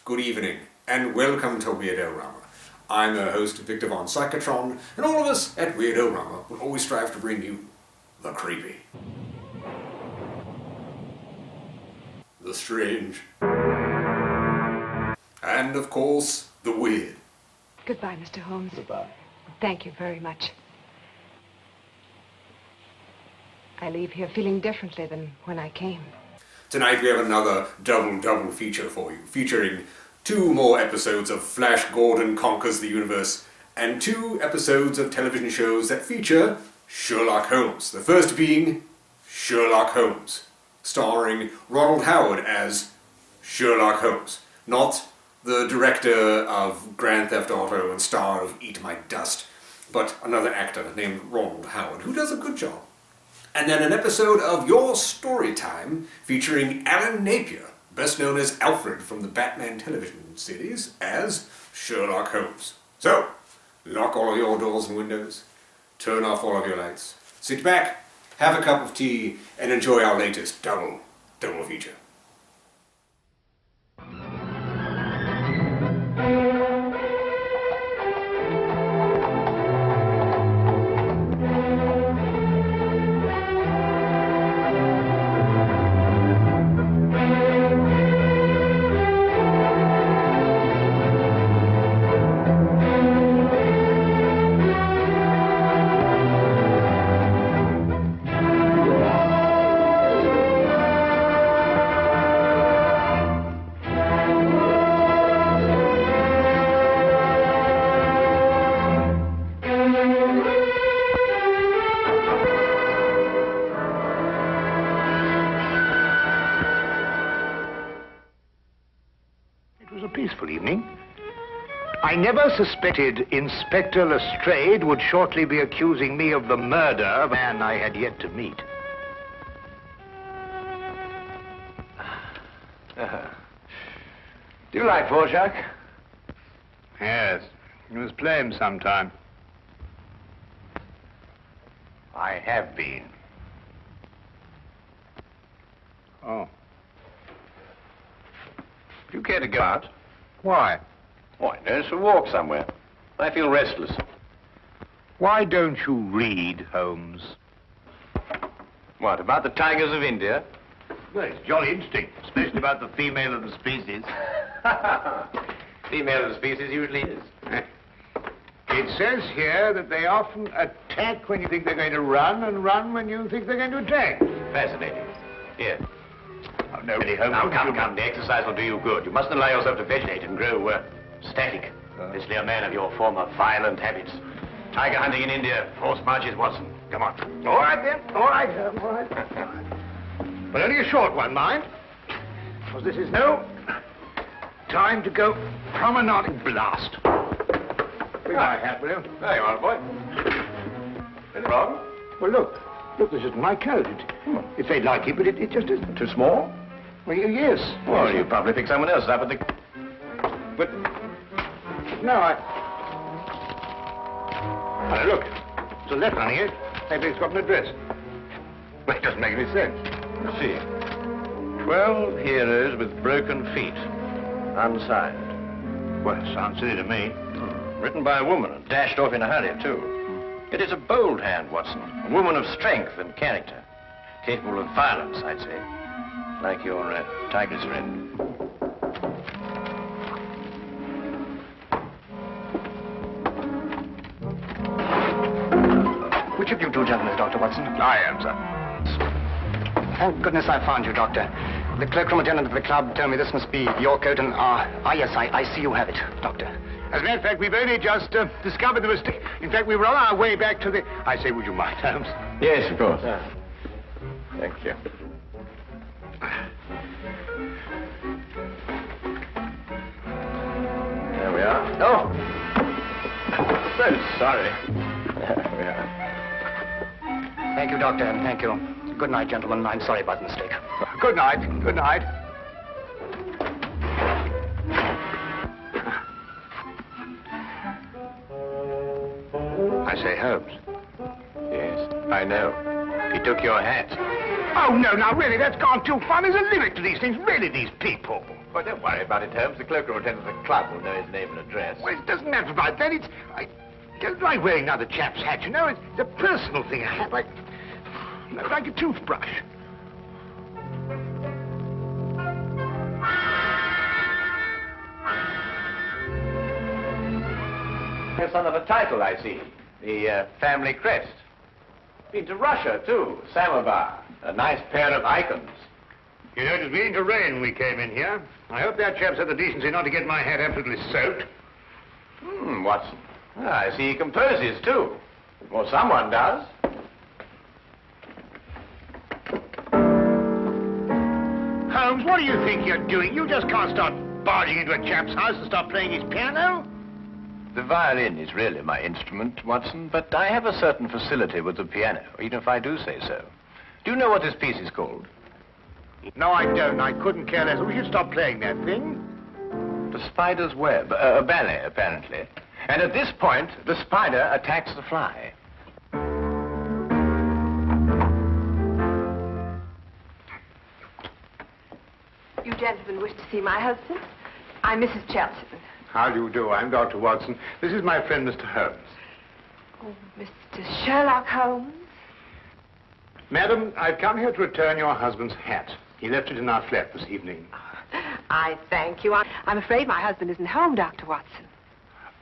good evening, and welcome to Weird-O-Rama. I'm your host, Victor von Psychotron, and all of us at Weird-O-Rama will always strive to bring you the creepy, the strange, and of course, the weird. Goodbye, Mr. Holmes. Goodbye. Thank you very much. I leave here feeling differently than when I came. Tonight we have another double feature for you, featuring 2 more episodes of Flash Gordon Conquers the Universe, and 2 episodes of television shows that feature Sherlock Holmes. The first being Sherlock Holmes, starring Ronald Howard as Sherlock Holmes, not the director of Grand Theft Auto and star of Eat My Dust, but another actor named Ronald Howard, who does a good job. And then an episode of Your Story Time featuring Alan Napier, best known as Alfred from the Batman television series, as Sherlock Holmes. So, lock all of your doors and windows, turn off all of your lights, sit back, have a cup of tea, and enjoy our latest double feature. Peaceful evening. I never suspected Inspector Lestrade would shortly be accusing me of the murder of a man I had yet to meet. Do you like Dvorak? Yes, you must play him sometime. I have been. Oh. Do you care to go out? Why? Why, there's a walk somewhere. I feel restless. Why don't you read, Holmes? What, about the tigers of India? Well, it's jolly interesting, especially about the female of the species. Female of the species usually is. It says here that they often attack when you think they're going to run, and run when you think they're going to attack. Fascinating. Yes. Oh, no, really, Holmes. Now, come. The exercise will do you good. You mustn't allow yourself to vegetate and grow static. Especially a man of your former violent habits. Tiger hunting in India, horse marches, Watson. Come on. All right, then. All right. All right. But only a short one, mind. Because this is no time to go promenading. Blast. Bring my hat, will you? There you are, boy. Anything wrong? Well, look. Look, this isn't my coat. It's very like it, but it just isn't. Too small? Well, yes. Well, you probably picked someone else up at the... But... No, Well, look. There's a letter on here. Maybe it's got an address. Well, it doesn't make any sense. Let's see. 12 heroes with broken feet. Unsigned. Well, it sounds silly to me. Written by a woman and dashed off in a hurry, too. It is a bold hand, Watson. A woman of strength and character. Capable of violence, I'd say. Like your tiger's friend. Which of you 2 gentlemen is Dr. Watson? I am, sir. Thank goodness I found you, Doctor. The cloakroom attendant of the club told me this must be your coat, and yes, I see you have it, Doctor. As a matter of fact, we've only just discovered the mistake. In fact, we were on our way back to the... I say, would you mind, Holmes? Yes, of course. Thank you. There we are. Oh! So sorry. There we are. Thank you, Doctor, and thank you. Good night, gentlemen. I'm sorry about the mistake. Good night. Good night. I say, Holmes. Yes, I know. He took your hat. Oh, no, now, really, that's gone too far. There's a limit to these things. Really, these people. Well, don't worry about it, Holmes. The cloakroom attendant at the club will know his name and address. Well, it doesn't matter about that. I don't like wearing another chap's hat, you know. It's a personal thing, a hat, like a toothbrush. You're son of a title, I see. The family crest. Been to Russia, too. Samovar. A nice pair of icons. You know, it was beginning to rain when we came in here. I hope that chap's had the decency not to get my hat absolutely soaked. Watson. I see he composes, too. Well, someone does. Holmes, what do you think you're doing? You just can't start barging into a chap's house and start playing his piano. The violin is really my instrument, Watson, but I have a certain facility with the piano, even if I do say so. Do you know what this piece is called? No, I don't. I couldn't care less. We should stop playing that thing. The Spider's Web. A ballet, apparently. And at this point, the spider attacks the fly. You gentlemen wish to see my husband? I'm Mrs. Chelton. How do you do? I'm Dr. Watson. This is my friend, Mr. Holmes. Oh, Mr. Sherlock Holmes? Madam, I've come here to return your husband's hat. He left it in our flat this evening. I thank you. I'm afraid my husband isn't home, Dr. Watson.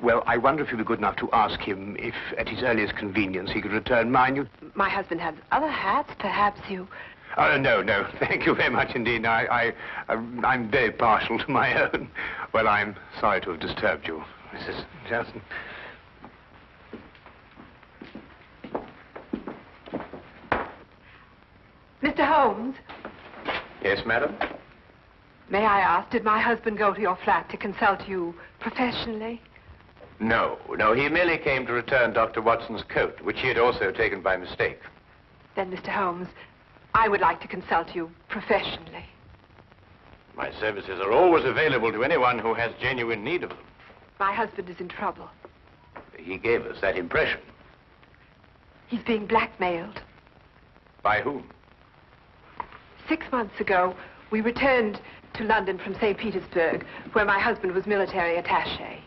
Well, I wonder if you'd be good enough to ask him if, at his earliest convenience, he could return mine. My husband has other hats. Perhaps you... Oh, no. Thank you very much indeed. I'm very partial to my own. Well, I'm sorry to have disturbed you, Mrs. Johnson. Mr. Holmes, Yes, madam? may I ask, did my husband go to your flat to consult you professionally? No, he merely came to return Dr. Watson's coat, which he had also taken by mistake. Then, Mr. Holmes, I would like to consult you professionally. My services are always available to anyone who has genuine need of them. My husband is in trouble. He gave us that impression. He's being blackmailed. By whom? 6 months ago, we returned to London from St. Petersburg, where my husband was military attaché.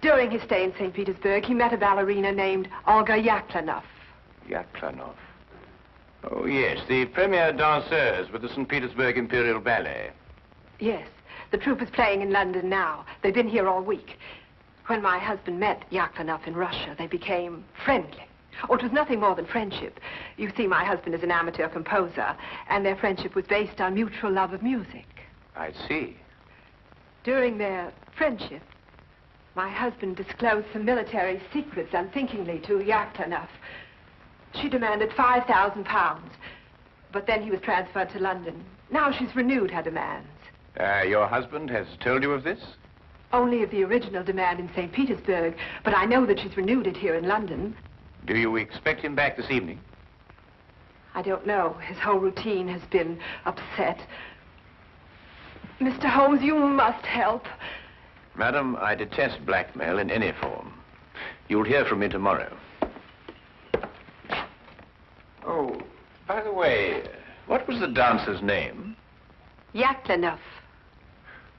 During his stay in St. Petersburg, he met a ballerina named Olga Yaklanoff. Yaklanoff. Oh, yes, the premier danseuse with the St. Petersburg Imperial Ballet. Yes, the troupe is playing in London now. They've been here all week. When my husband met Yaklanoff in Russia, they became friendly. Oh, it was nothing more than friendship. You see, my husband is an amateur composer, and their friendship was based on mutual love of music. I see. During their friendship, my husband disclosed some military secrets unthinkingly to Yaklanoff. She demanded £5,000, but then he was transferred to London. Now she's renewed her demands. Your husband has told you of this? Only of the original demand in St. Petersburg, but I know that she's renewed it here in London. Do you expect him back this evening? I don't know. His whole routine has been upset. Mr. Holmes, you must help. Madam, I detest blackmail in any form. You'll hear from me tomorrow. Oh, by the way, what was the dancer's name? Yaklanoff.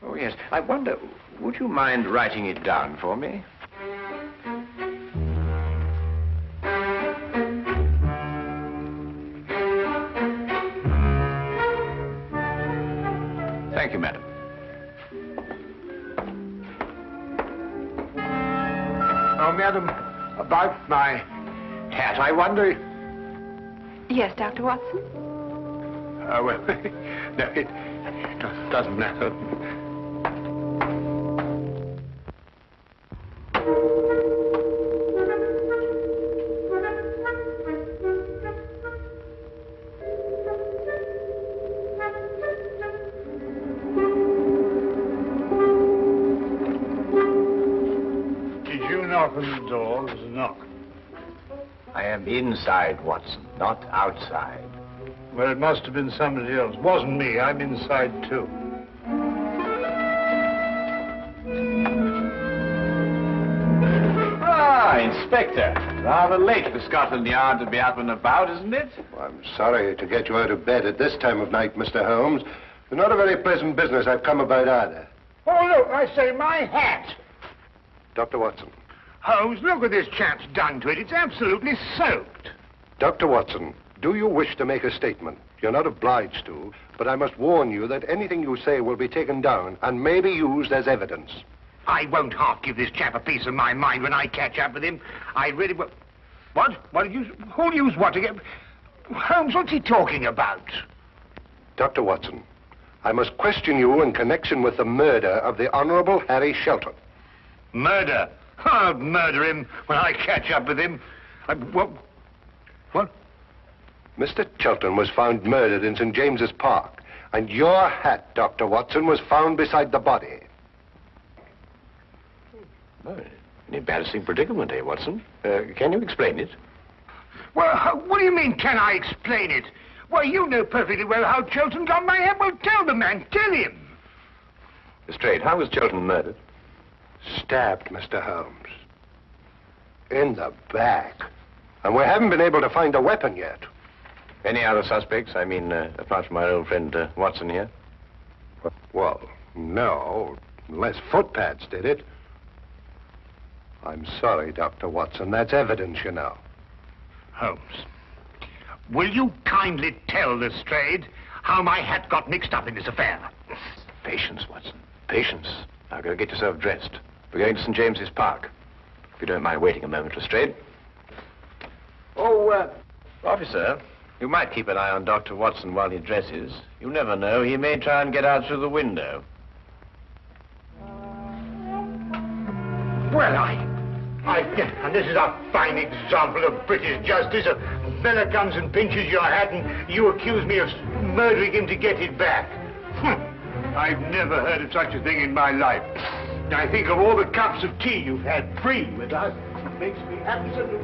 Oh, yes. I wonder, would you mind writing it down for me? Thank you, madam. Oh, madam, about my hat, I wonder... Yes, Dr. Watson? Well, no, it doesn't matter. Did you knock on the door? There's a knock. I am inside, Watson, not outside. Well, it must have been somebody else. Wasn't me. I'm inside, too. Ah, Inspector. Rather late for Scotland Yard to be up and about, isn't it? Well, I'm sorry to get you out of bed at this time of night, Mr. Holmes, They're not a very pleasant business I've come about either. Oh, look, I say, my hat. Dr. Watson. Holmes, look what this chap's done to it. It's absolutely soaked. Dr. Watson, do you wish to make a statement? You're not obliged to, but I must warn you that anything you say will be taken down and may be used as evidence. I won't half give this chap a piece of my mind when I catch up with him. I really will. What? What did you... Who'll use what to get... Holmes, what's he talking about? Dr. Watson, I must question you in connection with the murder of the Honorable Harry Shelton. Murder? I'll murder him when I catch up with him. What? Mr. Shelton was found murdered in St. James's Park, and your hat, Dr. Watson, was found beside the body. Oh, an embarrassing predicament, eh, Watson? Can you explain it? Well, what do you mean, can I explain it? Why, you know perfectly well how Chelton got my hat. Well, tell the man, tell him. Lestrade, how was Chelton murdered? Stabbed, Mr. Holmes. In the back. And we haven't been able to find a weapon yet. Any other suspects? I mean, apart from our old friend Watson here? Well, no, unless footpads did it. I'm sorry, Dr. Watson. That's evidence, you know. Holmes, will you kindly tell Lestrade how my hat got mixed up in this affair? Patience, Watson. Patience. Now go get yourself dressed. We're going to St. James's Park. If you don't mind waiting a moment, Lestrade. Oh, officer, you might keep an eye on Dr. Watson while he dresses. You never know. He may try and get out through the window. Well, and this is a fine example of British justice. A fella comes and pinches your hat and you accuse me of murdering him to get it back. I've never heard of such a thing in my life. I think of all the cups of tea you've had free with us. It makes me absolutely...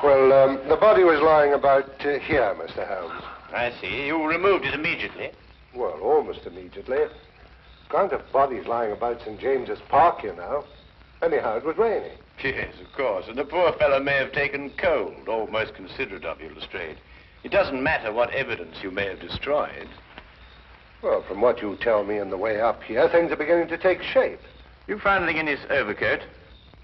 Well, the body was lying about here, Mr. Holmes. I see. You removed it immediately. Well, almost immediately. Can't have bodies lying about St. James's Park, you know. Anyhow, it was raining. Yes, of course. And the poor fellow may have taken cold. Oh, most considerate of you, Lestrade. It doesn't matter what evidence you may have destroyed. Well, from what you tell me on the way up here, things are beginning to take shape. You found anything in his overcoat?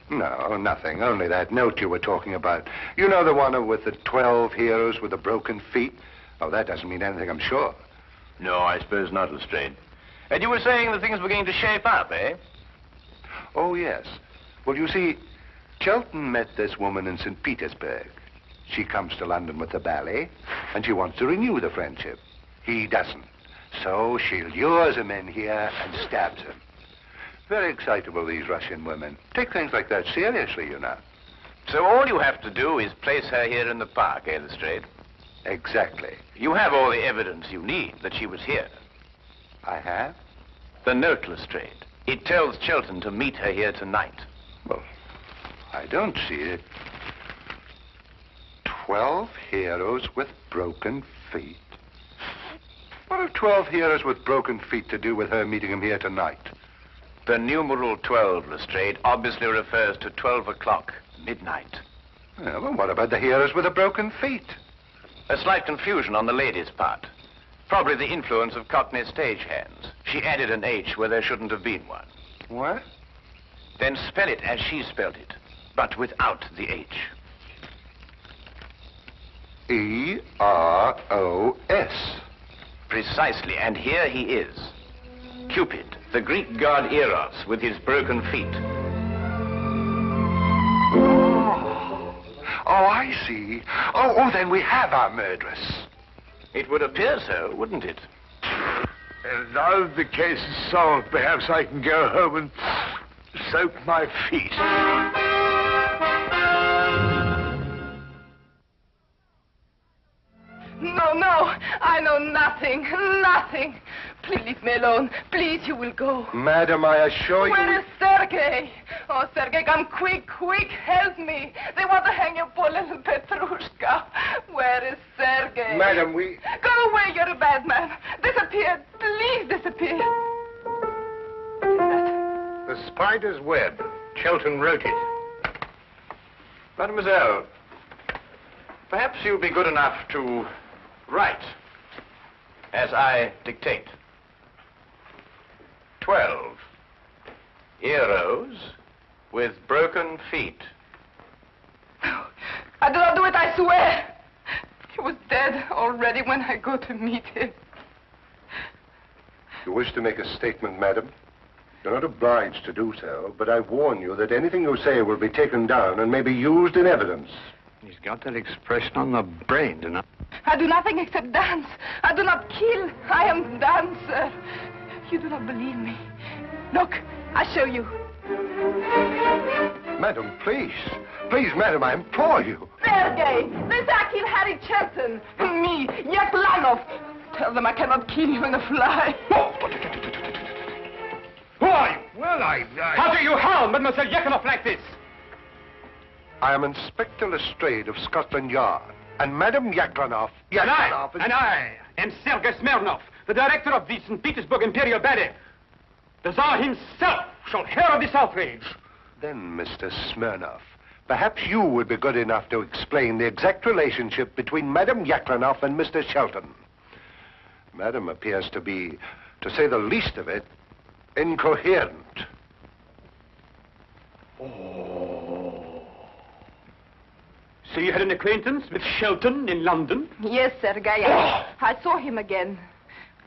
No, nothing. Only that note you were talking about. You know, the one with the 12 heroes with the broken feet? Oh, that doesn't mean anything, I'm sure. No, I suppose not, Lestrade. And you were saying that things were going to shape up, eh? Oh, yes. Well, you see, Chelton met this woman in St. Petersburg. She comes to London with the ballet, and she wants to renew the friendship. He doesn't. So she lures him in here and stabs him. Very excitable, these Russian women. Take things like that seriously, you know. So all you have to do is place her here in the park, eh, Lestrade? Exactly. You have all the evidence you need that she was here. I have? The note, Lestrade. It tells Chelton to meet her here tonight. Well, I don't see it. 12 heroes with broken feet. What have 12 heroes with broken feet to do with her meeting him here tonight? The numeral 12, Lestrade, obviously refers to 12 o'clock, midnight. Well, what about the heroes with the broken feet? A slight confusion on the lady's part. Probably the influence of Cockney stagehands. She added an H where there shouldn't have been one. What? Then spell it as she spelled it, but without the H. E-R-O-S. Precisely, and here he is. Cupid, the Greek god Eros, with his broken feet. Oh, I see. Oh, then we have our murderess. It would appear so, wouldn't it? And now the case is solved, perhaps I can go home and soak my feet. No, I know nothing. Please leave me alone. Please, you will go. Madam, I assure you... Where is Sergei? Oh, Sergei, come quick, help me. They want to hang your poor little Petrushka. Where is Sergei? Madam, we... Go away, you're a bad man. Disappear, please disappear. What is that? The spider's web. Chelton wrote it. Mademoiselle, Perhaps you'll be good enough to write as I dictate. 12 heroes with broken feet. I do not do it, I swear. He was dead already when I go to meet him. You wish to make a statement, madam? You're not obliged to do so, but I warn you that anything you say will be taken down and may be used in evidence. He's got that expression on the brain, you know. I do nothing except dance. I do not kill. I am dancer. You do not believe me. Look, I show you. Madam, please. Please, madam, I implore you. Sergei, they say I kill Harry Chelton. Me, Yaklanov. Tell them I cannot kill you in a fly. Who are you? Well, How do you harm Mademoiselle Yaklanov like this? I am Inspector Lestrade of Scotland Yard, and Madam Yaklanov... And I am Sergei Smirnov, the director of the St. Petersburg Imperial Ballet. The Tsar himself shall hear of this outrage. Then, Mr. Smirnov, perhaps you would be good enough to explain the exact relationship between Madam Yaklanov and Mr. Shelton. Madam appears to be, to say the least of it, incoherent. So you had an acquaintance with Shelton in London? Yes, Sergei. I saw him again.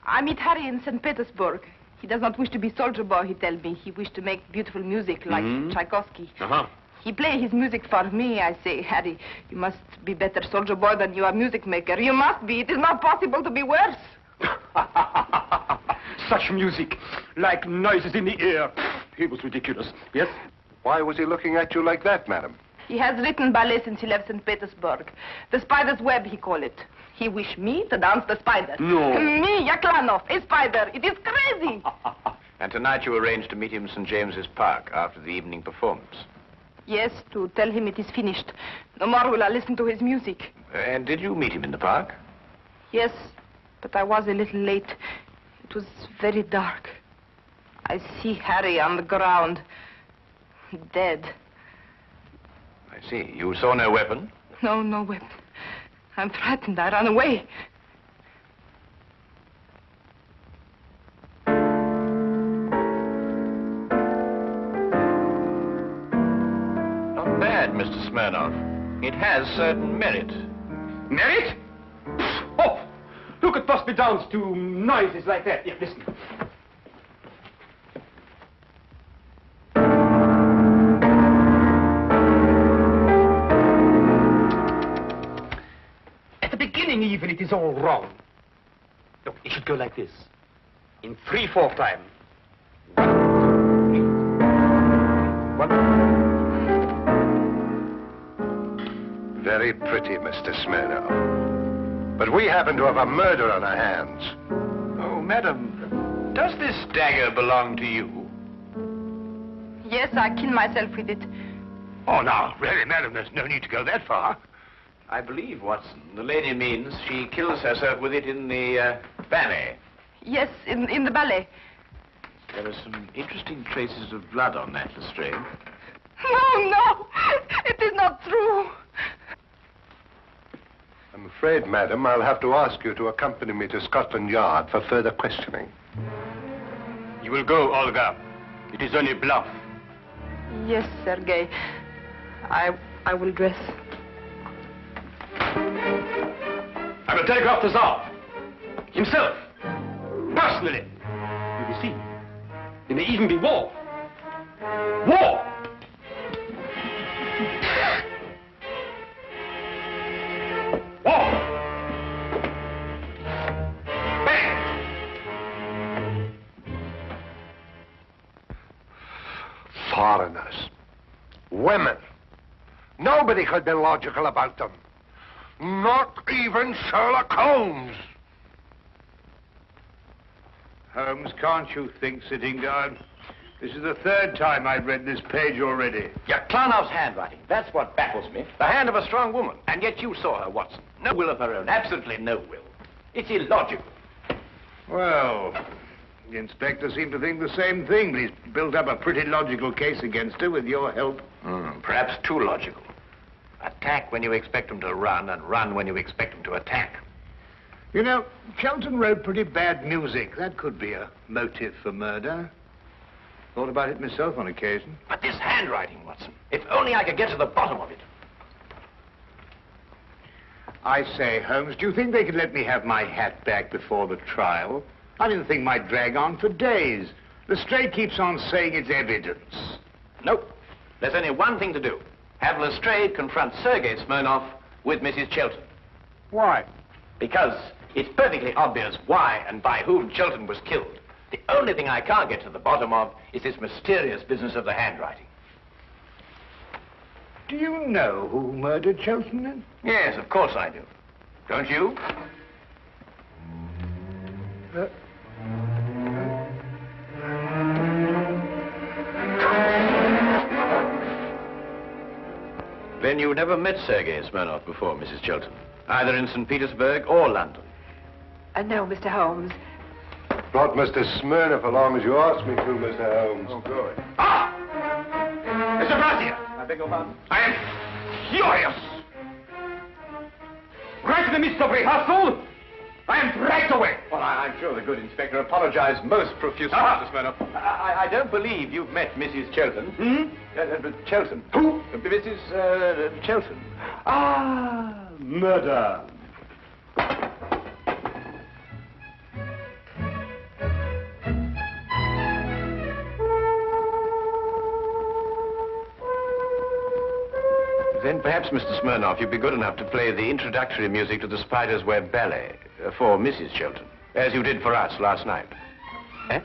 I meet Harry in St. Petersburg. He does not wish to be soldier boy, he tells me. He wished to make beautiful music like Tchaikovsky. He play his music for me. I say, Harry, you must be better soldier boy than you are music maker. You must be. It is not possible to be worse. Such music, like noises in the air. He was ridiculous. Yes? Why was he looking at you like that, madam? He has written ballet since he left St. Petersburg. The spider's web, he call it. He wish me to dance the spider. No. Me, Yaklanov, a spider. It is crazy. And tonight you arranged to meet him in St. James's Park after the evening performance. Yes, to tell him it is finished. No more will I listen to his music. And did you meet him in the park? Yes, but I was a little late. It was very dark. I see Harry on the ground, dead. I see. You saw no weapon? No, no weapon. I'm frightened. I ran away. Not bad, Mr. Smirnov. It has certain merit. Merit? Oh! Who could possibly dance to noises like that? Yeah, listen. Even it is all wrong. Look, it should go like this. In 3/4 time. 1, 2, 3. Very pretty, Mr. Smirnov. But we happen to have a murder on our hands. Oh, madam, does this dagger belong to you? Yes, I killed myself with it. Oh, now, really, madam, there's no need to go that far. I believe, Watson, the lady means she kills herself with it in the ballet. Yes, in the ballet. There are some interesting traces of blood on that, Lestrade. No, no, it is not true. I'm afraid, madam, I'll have to ask you to accompany me to Scotland Yard for further questioning. You will go, Olga. It is only bluff. Yes, Sergei. I will dress. I will telegraph the Tsar. Himself. Personally. You will see. There may even be war. War! War! Bang! Foreigners. Women. Nobody could be logical about them. Not even Sherlock Holmes. Holmes, can't you think sitting down? This is the 3rd time I've read this page already. Yaklanov's handwriting. That's what baffles me. The hand of a strong woman. And yet you saw her, Watson. No will of her own. Absolutely no will. It's illogical. Well, the inspector seemed to think the same thing, but he's built up a pretty logical case against her with your help. Perhaps too logical. A Attack when you expect them to run, and run when you expect them to attack. You know, Chelton wrote pretty bad music. That could be a motive for murder. Thought about it myself on occasion. But this handwriting, Watson, if only I could get to the bottom of it. I say, Holmes, do you think they could let me have my hat back before the trial? I mean, the thing might drag on for days. Lestrade keeps on saying it's evidence. Nope. There's only one thing to do. Have Lestrade confront Sergei Smirnov with Mrs. Chelton. Why? Because it's perfectly obvious why and by whom Chelton was killed. The only thing I can't get to the bottom of is this mysterious business of the handwriting. Do you know who murdered Chelton, then? Yes, of course I do. Don't you? Then you never met Sergei Smirnov before, Mrs. Chelton, either in St. Petersburg or London? No, Mr. Holmes. Brought Mr. Smirnoff along as you asked me to, Mr. Holmes. Oh, good. Ah! Mr. Brazier! I beg your pardon? I am furious! Right in the midst of rehearsal, I am dragged away. Well, I'm sure the good inspector apologized most profusely, Mr. Smirnoff. I don't believe you've met Mrs. Chelton. Chelton. Who? Mrs. Chelton. Ah, murder. Then perhaps, Mr. Smirnoff, you'd be good enough to play the introductory music to the Spider's Web Ballet for Mrs. Chelton, as you did for us last night. Eh?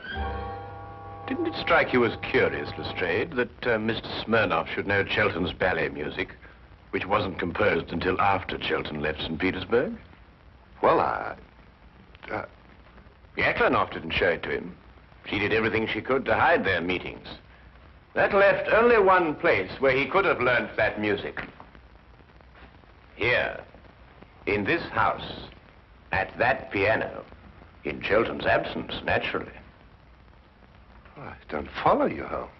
Didn't it strike you as curious, Lestrade, that Mr. Smirnoff should know Chelton's ballet music, which wasn't composed until after Chelton left St. Petersburg? Well, Yaklanoff didn't show it to him. She did everything she could to hide their meetings. That left only one place where he could have learned that music. Here, in this house, at that piano, in Chelton's absence, naturally. I don't follow you, Holmes.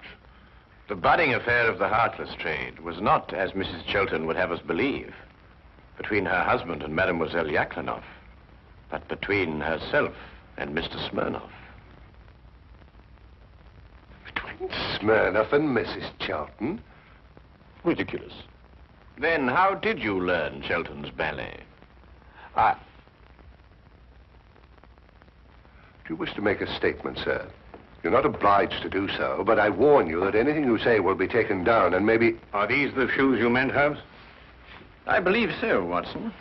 The budding affair of the Heartless trade was not, as Mrs. Chelton would have us believe, between her husband and Mademoiselle Yaklanoff, but between herself and Mr. Smirnoff. Smirnoff and Mrs. Chelton? Ridiculous. Then how did you learn Chelton's ballet? Do you wish to make a statement, sir? You're not obliged to do so, but I warn you that anything you say will be taken down and maybe... Are these the shoes you meant, Holmes? I believe so, Watson.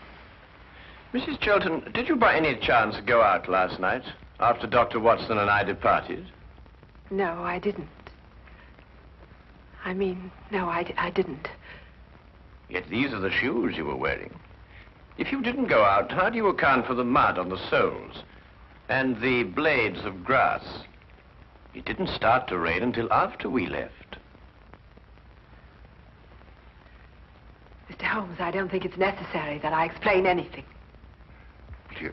Mrs. Chelton, did you by any chance go out last night after Dr. Watson and I departed? No, I didn't. No, I didn't. Yet these are the shoes you were wearing. If you didn't go out, how do you account for the mud on the soles and the blades of grass? It didn't start to rain until after we left. Mr. Holmes, I don't think it's necessary that I explain anything. Do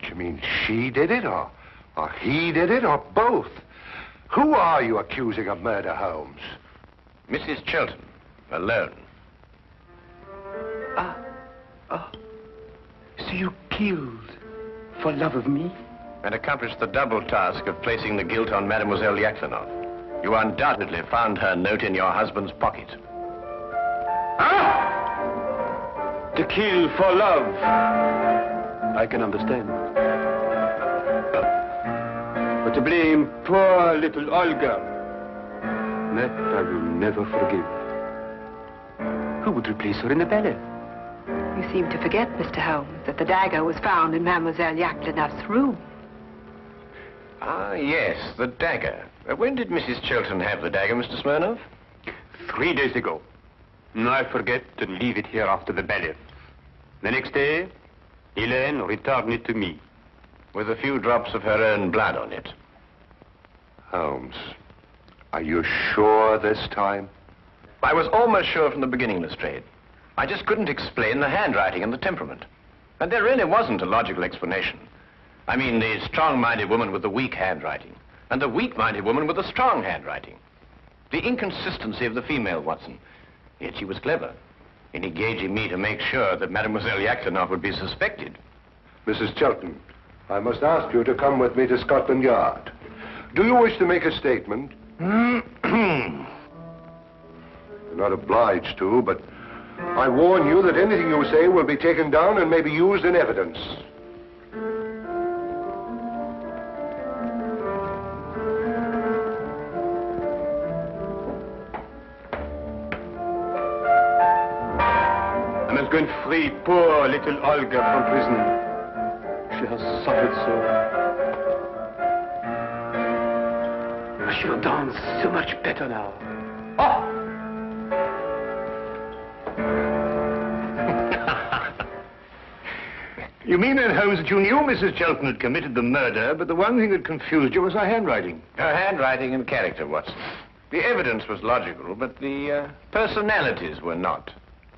you mean she did it, or he did it, or both? Who are you accusing of murder, Holmes? Mrs. Chelton, alone. So you killed for love of me? And accomplished the double task of placing the guilt on Mademoiselle Yaklanoff. You undoubtedly found her note in your husband's pocket. To kill for love. I can understand. But to blame poor little Olga, that I will never forgive. Who would replace her in the ballet? You seem to forget, Mr. Holmes, that the dagger was found in Mademoiselle Yaklanoff's room. Ah, yes, the dagger. When did Mrs. Chelton have the dagger, Mr. Smirnoff? 3 days ago. I forget to leave it here after the ballet. The next day, Helene returned it to me. With a few drops of her own blood on it. Holmes, are you sure this time? I was almost sure from the beginning, Lestrade. I just couldn't explain the handwriting and the temperament. And there really wasn't a logical explanation. I mean, the strong-minded woman with the weak handwriting, and the weak-minded woman with the strong handwriting. The inconsistency of the female, Watson. Yet she was clever. in engaging me to make sure that Mademoiselle Yakhtanov would be suspected. Mrs. Chelton, I must ask you to come with me to Scotland Yard. Do you wish to make a statement? You're not obliged to, but I warn you that anything you say will be taken down and may be used in evidence. I must go and free poor little Olga from prison. She has suffered so. I shall dance so much better now. Oh! You mean then, Holmes, that you knew Mrs. Chelton had committed the murder, but the one thing that confused you was her handwriting? Her handwriting and character, Watson. The evidence was logical, but the personalities were not.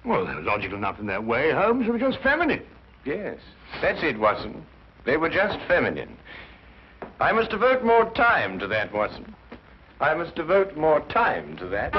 Well, they were logical enough in their way, Holmes. They were just feminine. Yes, that's it, Watson. They were just feminine. I must devote more time to that, Watson. I must devote more time to that.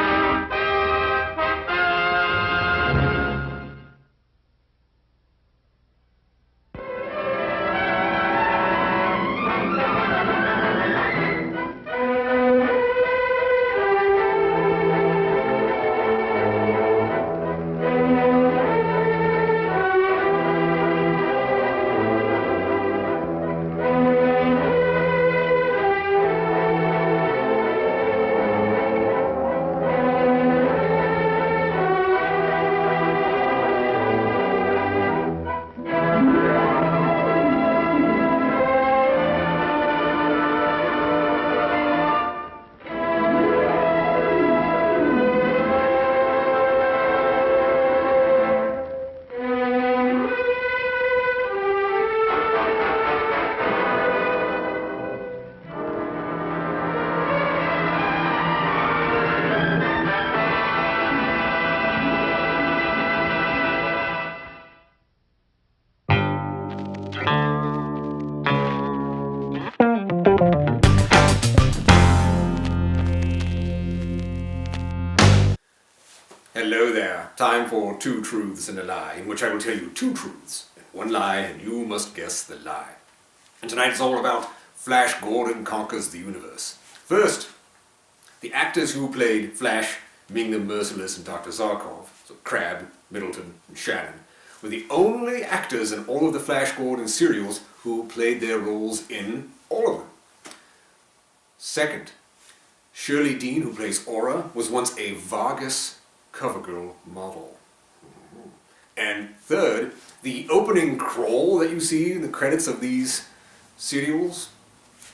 Hello there. Time for Two Truths and a Lie, in which I will tell you two truths and one lie, and you must guess the lie. And tonight is all about Flash Gordon Conquers the Universe. First, the actors who played Flash, Ming the Merciless, and Dr. Zarkov, so Crabbe, Middleton, and Shannon, were the only actors in all of the Flash Gordon serials who played their roles in all of them. Second, Shirley Dean, who plays Aura, was once a Vargas CoverGirl model. And third, the opening crawl that you see in the credits of these serials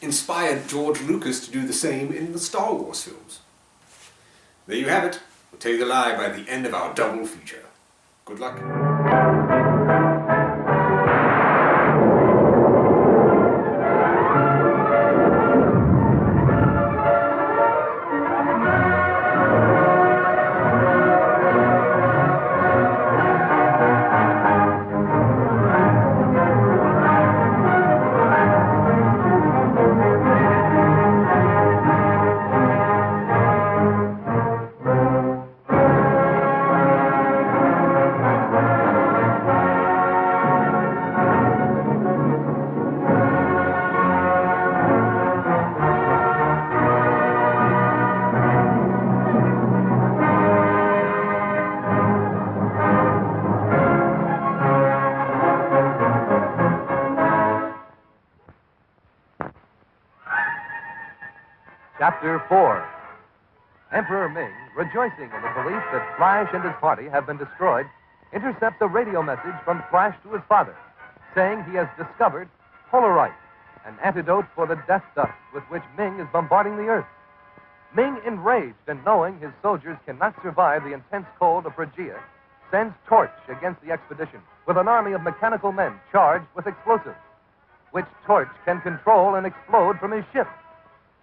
inspired George Lucas to do the same in the Star Wars films. There you have it. We'll tell you the lie by the end of our double feature. Good luck. Chapter 4. Emperor Ming, rejoicing in the belief that Flash and his party have been destroyed, intercepts a radio message from Flash to his father, saying he has discovered Polaroid, an antidote for the death dust with which Ming is bombarding the Earth. Ming, enraged and knowing his soldiers cannot survive the intense cold of Phrygia, sends Torch against the expedition with an army of mechanical men charged with explosives, which Torch can control and explode from his ship.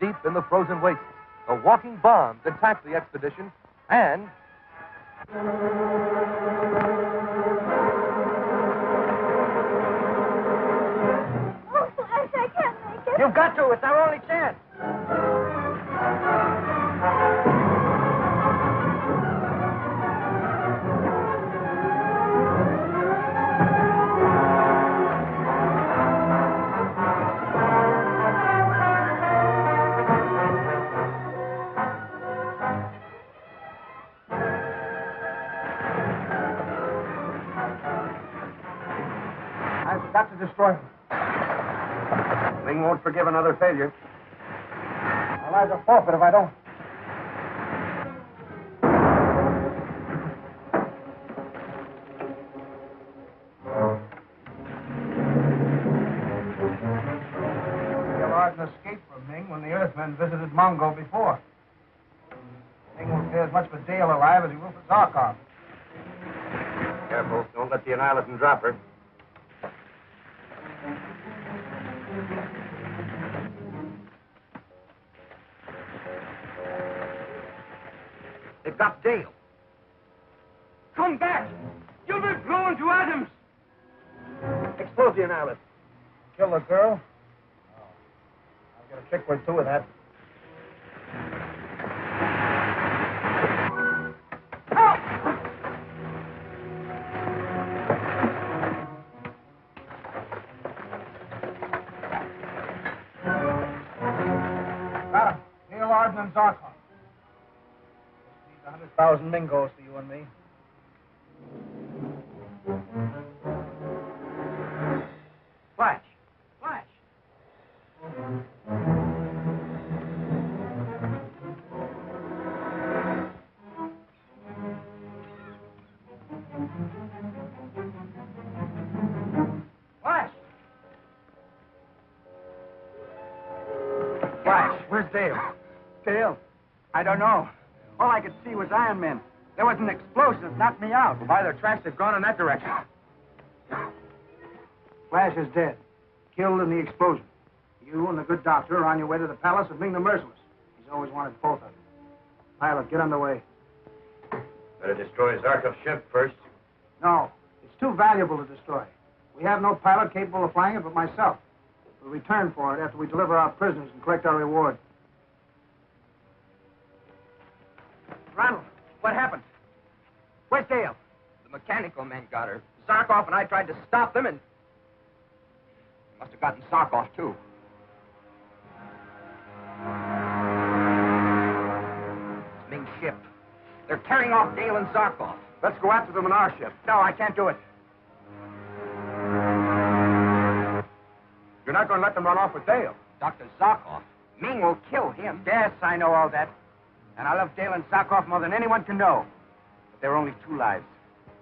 Deep in the frozen wastes, the walking bombs attack the expedition and... Oh, Flash, I can't make it. You've got to. It's our only chance. We've got to destroy him. Ming won't forgive another failure. Our lives are forfeit if I don't. An escape from Ming when the Earthmen visited Mongo before. Ming will pay as much for Dale alive as he will for Zarkov. Careful. Don't let the Annihilation drop her. They've got Dale. Come back! You'll be blown to atoms! Explode the Annihilation. Kill the girl? I'll get a trick or two of that. Got him. Neil Arden and Zarkov. Needs 100,000 Mingos for you and me. Flash! Flash! Flash! Flash, where's Dale? Dale? I don't know. All I could see was Iron Men. There was an explosion that knocked me out. By their tracks, they've gone in that direction. Flash is dead. Killed in the explosion. You and the good doctor are on your way to the palace of Ming the Merciless. He's always wanted both of you. Pilot, get underway. Better destroy Zarkov's ship first. No, it's too valuable to destroy. We have no pilot capable of flying it but myself. We'll return for it after we deliver our prisoners and collect our reward. Ronald, what happened? Where's Dale? The mechanical men got her. Zarkov and I tried to stop them and... Must have gotten Zarkov, too. It's Ming's ship. They're carrying off Dale and Zarkov. Let's go after them in our ship. No, I can't do it. You're not going to let them run off with Dale. Dr. Zarkov. Ming will kill him. Yes, I know all that. And I love Dale and Zarkov more than anyone can know. But there are only 2 lives.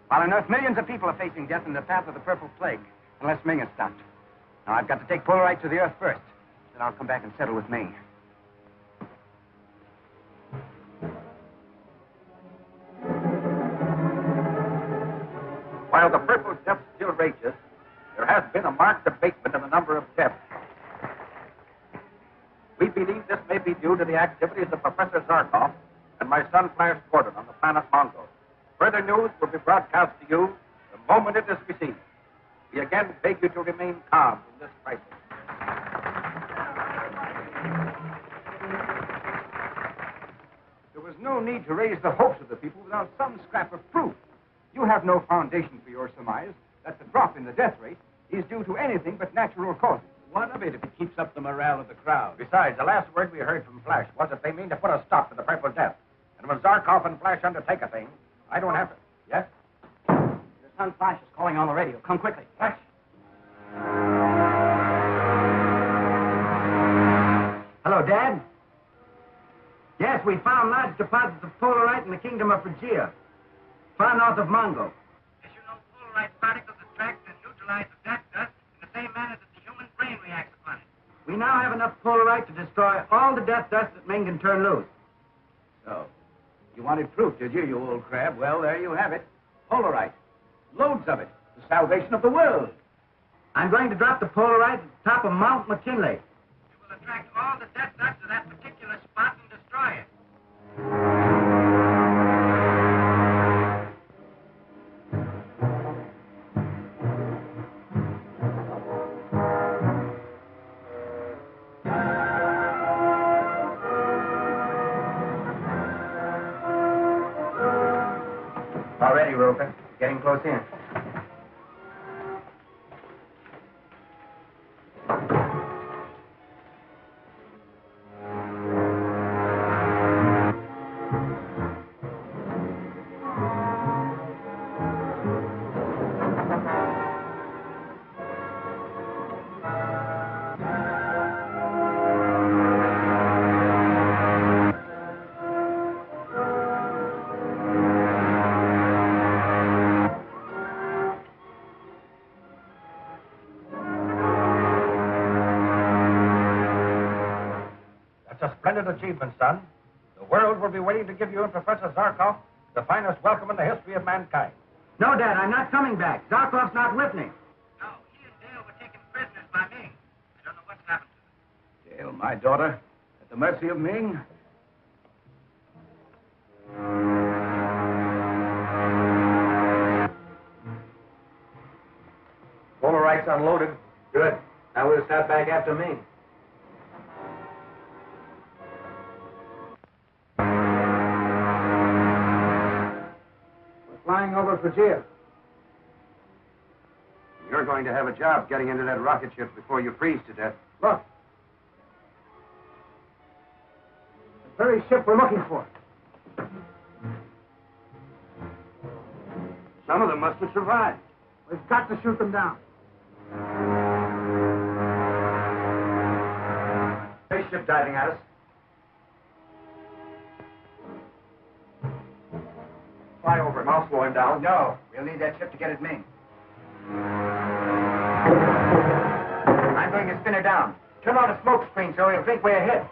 While on Earth, millions of people are facing death in the path of the Purple Plague, unless Ming is stopped. Now, I've got to take Polaroid to the Earth first. Then I'll come back and settle with Ming. While the purple death still rages, there has been a marked abatement in the number of deaths. We believe this may be due to the activities of Professor Zarkov and my son Flash Gordon on the planet Mongo. Further news will be broadcast to you the moment it is received. We again beg you to remain calm in this crisis. There was no need to raise the hopes of the people without some scrap of proof. You have no foundation for your surmise that the drop in the death rate is due to anything but natural causes. What of it if it keeps up the morale of the crowd? Besides, the last word we heard from Flash was that they mean to put a stop to the Purple Death. And when Zarkov and Flash undertake a thing, I don't have to. Yes? Your son Flash is calling on the radio. Come quickly. Flash? Hello, Dad? Yes, we found large deposits of polarite in the kingdom of Phrygia, far north of Mongo. As you know, polarite particles attract and neutralize the death dust in the same manner that the human brain reacts upon it. We now have enough polarite to destroy all the death dust that Ming can turn loose. So, you wanted proof, did you old crab? Well, there you have it. Polarite. Loads of it. The salvation of the world. I'm going to drop the polarite at the top of Mount McKinley. It will attract all the death dust to that particular spot and destroy it. Already, Roper. Getting close in. splendid achievement, son. The world will be waiting to give you and Professor Zarkov the finest welcome in the history of mankind. No, Dad, I'm not coming back. Zarkov's not with me. No, he and Dale were taken prisoners by Ming. I don't know what's happened to them. Dale, my daughter, at the mercy of Ming. All right's unloaded. Good. Now we'll start back after me. We're flying over Fujia. You're going to have a job getting into that rocket ship before you freeze to death. Look. The very ship we're looking for. Some of them must have survived. We've got to shoot them down. Spaceship diving at us. Fly over him. I'll slow him down. No, we'll need that ship to get at Ming. I'm going to spin her down. Turn on the smoke screen so he'll think we're hit.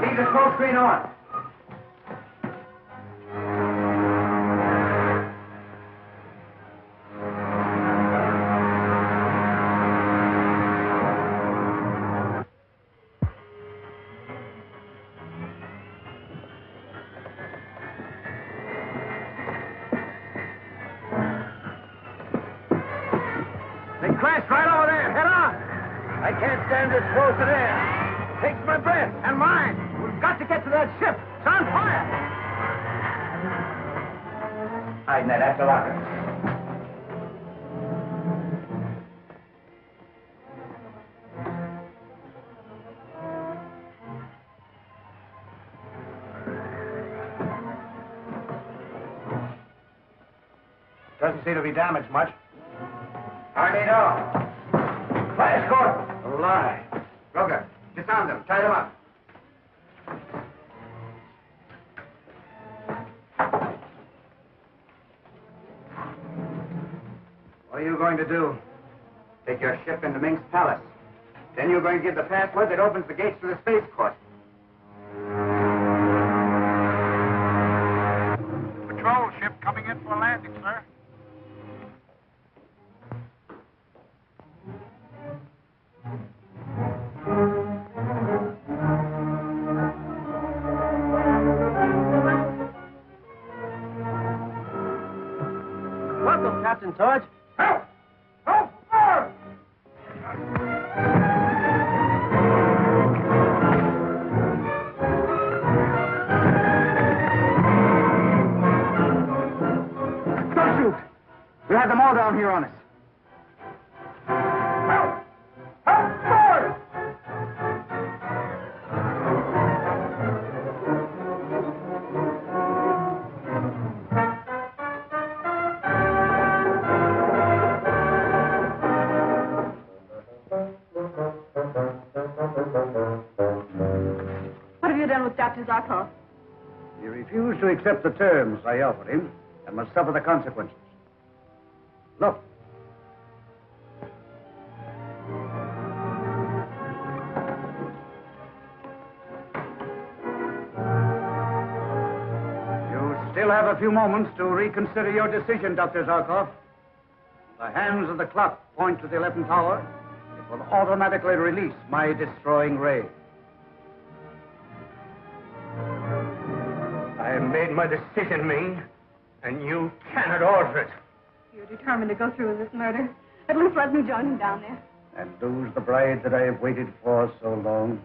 Leave the smoke screen on. They crashed right over there. Head on. I can't stand this close to air. Takes my breath and mine. We've got to get to that ship. It's on fire. Hide in that after locker. Doesn't seem to be damaged much. Hardly at all. Flash, Gordon. A lie. Roger, disarm them. Tie them up. What are you going to do? Take your ship into Ming's palace. Then you're going to give the password that opens the gates to the spaceport. Patrol ship coming in for landing, sir. Welcome, Captain Torch. Help! Help! Fire! Don't shoot. We'll have them all down here on us. Help! Help! Fire! What have you done with Dr. Zarkov? He refused to accept the terms I offered him and must suffer the consequences. Look. You still have a few moments to reconsider your decision, Dr. Zarkov. The hands of the clock point to the 11th hour. It will automatically release my destroying ray. I have made my decision, Ming, and you cannot alter it. You're determined to go through with this murder. At least let me join him down there. And lose the bride that I have waited for so long.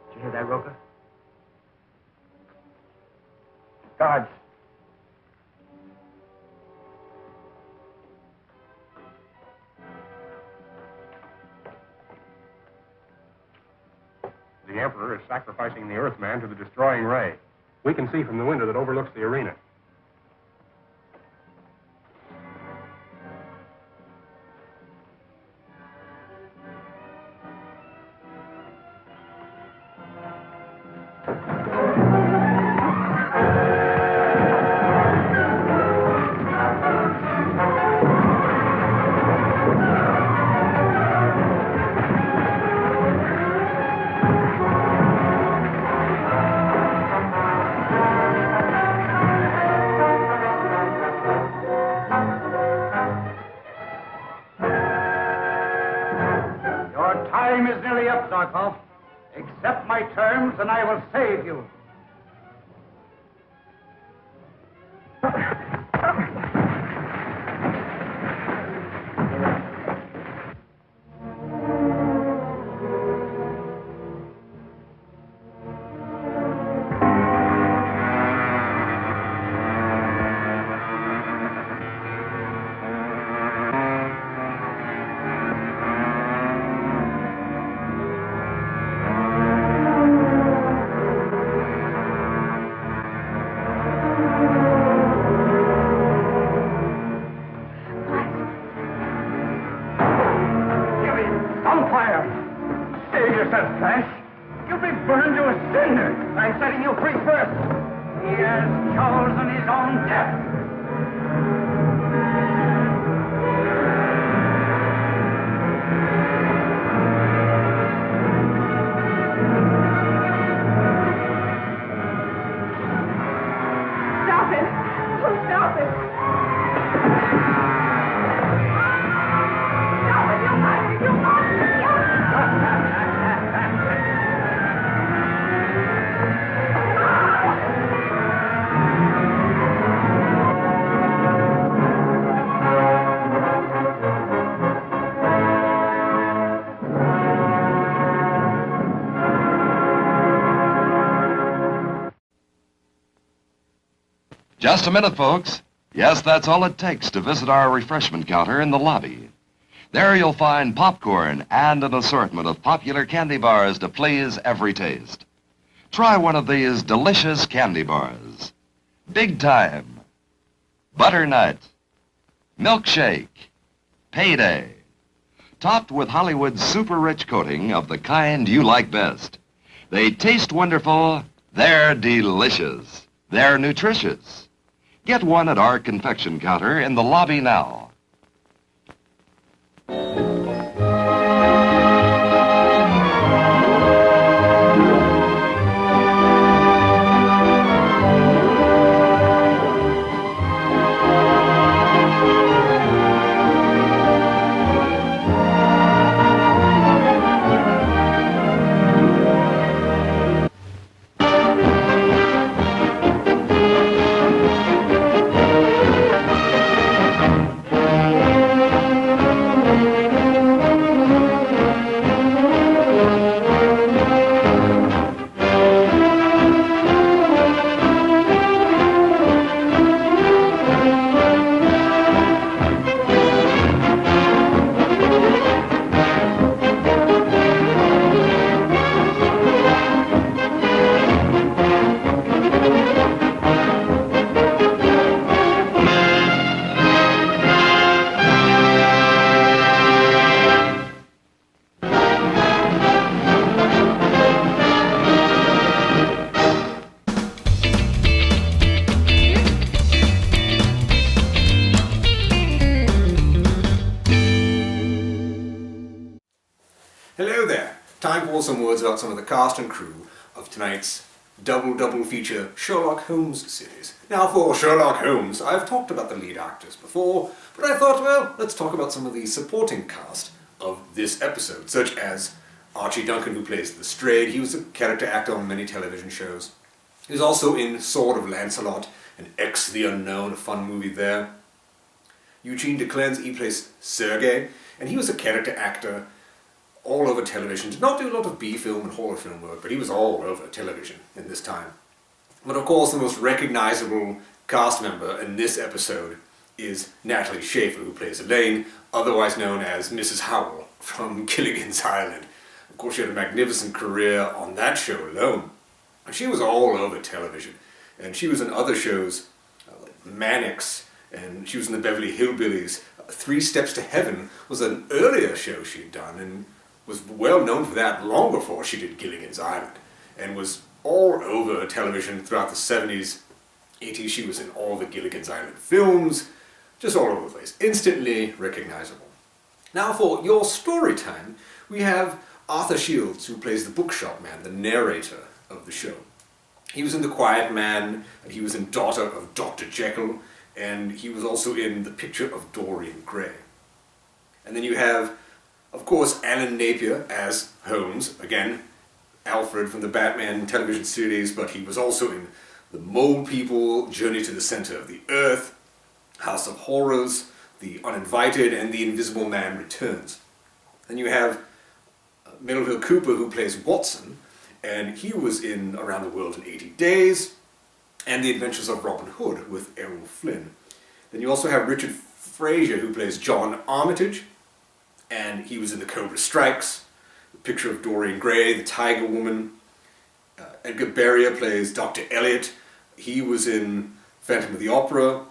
Did you hear that, Roker? Guards. The Emperor is sacrificing the Earthman to the destroying ray. We can see from the window that overlooks the arena. Time is nearly up, Zarkov. Accept my terms and I will save you. Just a minute, folks. Yes, that's all it takes to visit our refreshment counter in the lobby. There you'll find popcorn and an assortment of popular candy bars to please every taste. Try one of these delicious candy bars. Big Time, Butternut, Milkshake, Payday, topped with Hollywood's super rich coating of the kind you like best. They taste wonderful, they're delicious, they're nutritious. Get one at our confection counter in the lobby now. Hello there. Time for some words about some of the cast and crew of tonight's double feature Sherlock Holmes series. Now for Sherlock Holmes, I've talked about the lead actors before, but I thought, well, let's talk about some of the supporting cast of this episode, such as Archie Duncan, who plays the Strayed. He was a character actor on many television shows. He was also in Sword of Lancelot and X the Unknown, a fun movie there. Eugene de Clean's, he plays Sergei, and he was a character actor all over television. Did not do a lot of B-film and horror film work, but he was all over television in this time. But of course, the most recognizable cast member in this episode is Natalie Schafer, who plays Elaine, otherwise known as Mrs. Howell from Gilligan's Island. Of course, she had a magnificent career on that show alone. And she was all over television. And she was in other shows, like Mannix, and she was in the Beverly Hillbillies. 3 Steps to Heaven was an earlier show she'd done, and was well known for that long before she did Gilligan's Island, and was all over television throughout the 70s, 80s. She was in all the Gilligan's Island films, just all over the place, instantly recognizable. Now for your story time, we have Arthur Shields, who plays the bookshop man, the narrator of the show. He was in The Quiet Man, and he was in Daughter of Dr. Jekyll, and he was also in The Picture of Dorian Gray. And then you have, of course, Alan Napier as Holmes, again, Alfred from the Batman television series, but he was also in The Mole People, Journey to the Center of the Earth, House of Horrors, The Uninvited, and The Invisible Man Returns. Then you have Melville Cooper, who plays Watson, and he was in Around the World in 80 Days, and The Adventures of Robin Hood with Errol Flynn. Then you also have Richard Frazier, who plays John Armitage, and he was in The Cobra Strikes, The Picture of Dorian Gray, The Tiger Woman. Edgar Beria plays Dr. Elliot. He was in Phantom of the Opera,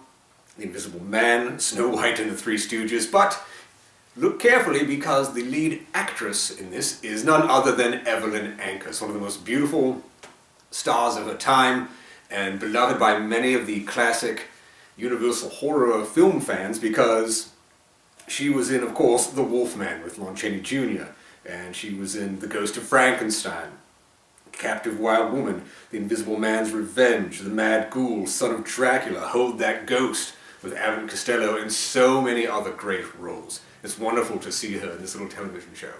The Invisible Man, Snow White and the Three Stooges, but look carefully because the lead actress in this is none other than Evelyn Ankers, one of the most beautiful stars of her time and beloved by many of the classic Universal horror film fans because she was in, of course, The Wolfman with Lon Chaney Jr., and she was in The Ghost of Frankenstein, Captive Wild Woman, The Invisible Man's Revenge, The Mad Ghoul, Son of Dracula, Hold That Ghost with Abbott and Costello, and so many other great roles. It's wonderful to see her in this little television show.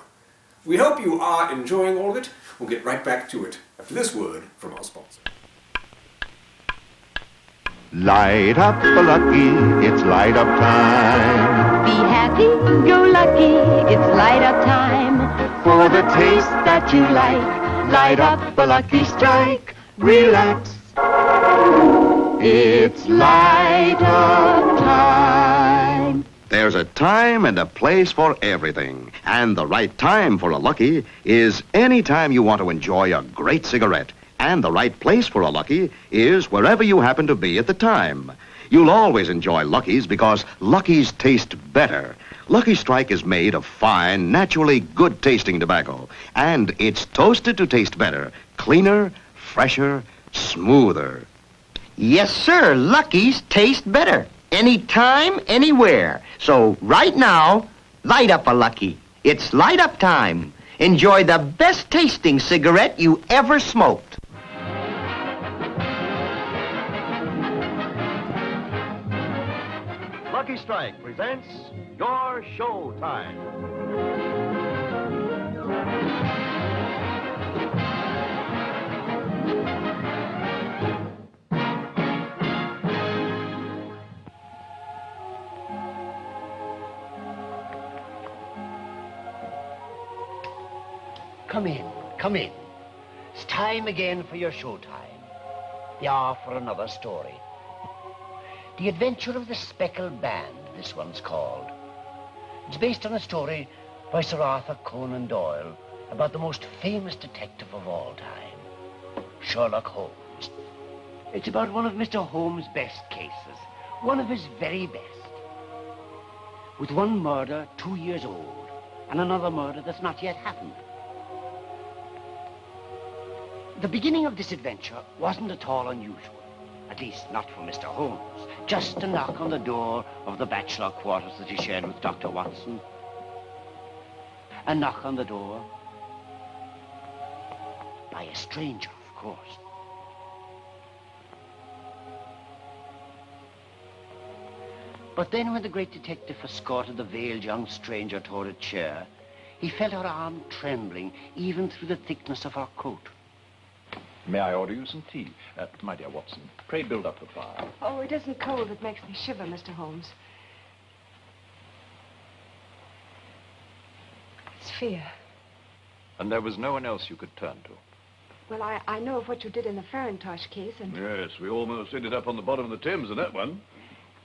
We hope you are enjoying all of it. We'll get right back to it after this word from our sponsor. Light up for lucky, it's light up time. Be happy, go lucky, it's light up time. For the taste that you like, light up a lucky strike. Relax, it's light up time. There's a time and a place for everything. And the right time for a Lucky is any time you want to enjoy a great cigarette. And the right place for a Lucky is wherever you happen to be at the time. You'll always enjoy Luckies because Luckies taste better. Lucky Strike is made of fine, naturally good-tasting tobacco. And it's toasted to taste better, cleaner, fresher, smoother. Yes, sir. Luckies taste better. Anytime, anywhere. So right now, light up a Lucky. It's light up time. Enjoy the best tasting cigarette you ever smoked. Lucky Strike presents Your Show Time. Come in, come in. It's time again for your showtime. The hour for another story. The Adventure of the Speckled Band, this one's called. It's based on a story by Sir Arthur Conan Doyle about the most famous detective of all time, Sherlock Holmes. It's about one of Mr. Holmes' best cases, one of his very best. With one murder 2 years old, and another murder that's not yet happened. The beginning of this adventure wasn't at all unusual. At least, not for Mr. Holmes. Just a knock on the door of the bachelor quarters that he shared with Dr. Watson. A knock on the door by a stranger, of course. But then when the great detective escorted the veiled young stranger toward a chair, he felt her arm trembling even through the thickness of her coat. May I order you some tea? My dear Watson, pray build up the fire. Oh, it isn't cold. It makes me shiver, Mr. Holmes. It's fear. And there was no one else you could turn to? Well, I know of what you did in the Farintosh case, and... Yes, we almost ended up on the bottom of the Thames in that one.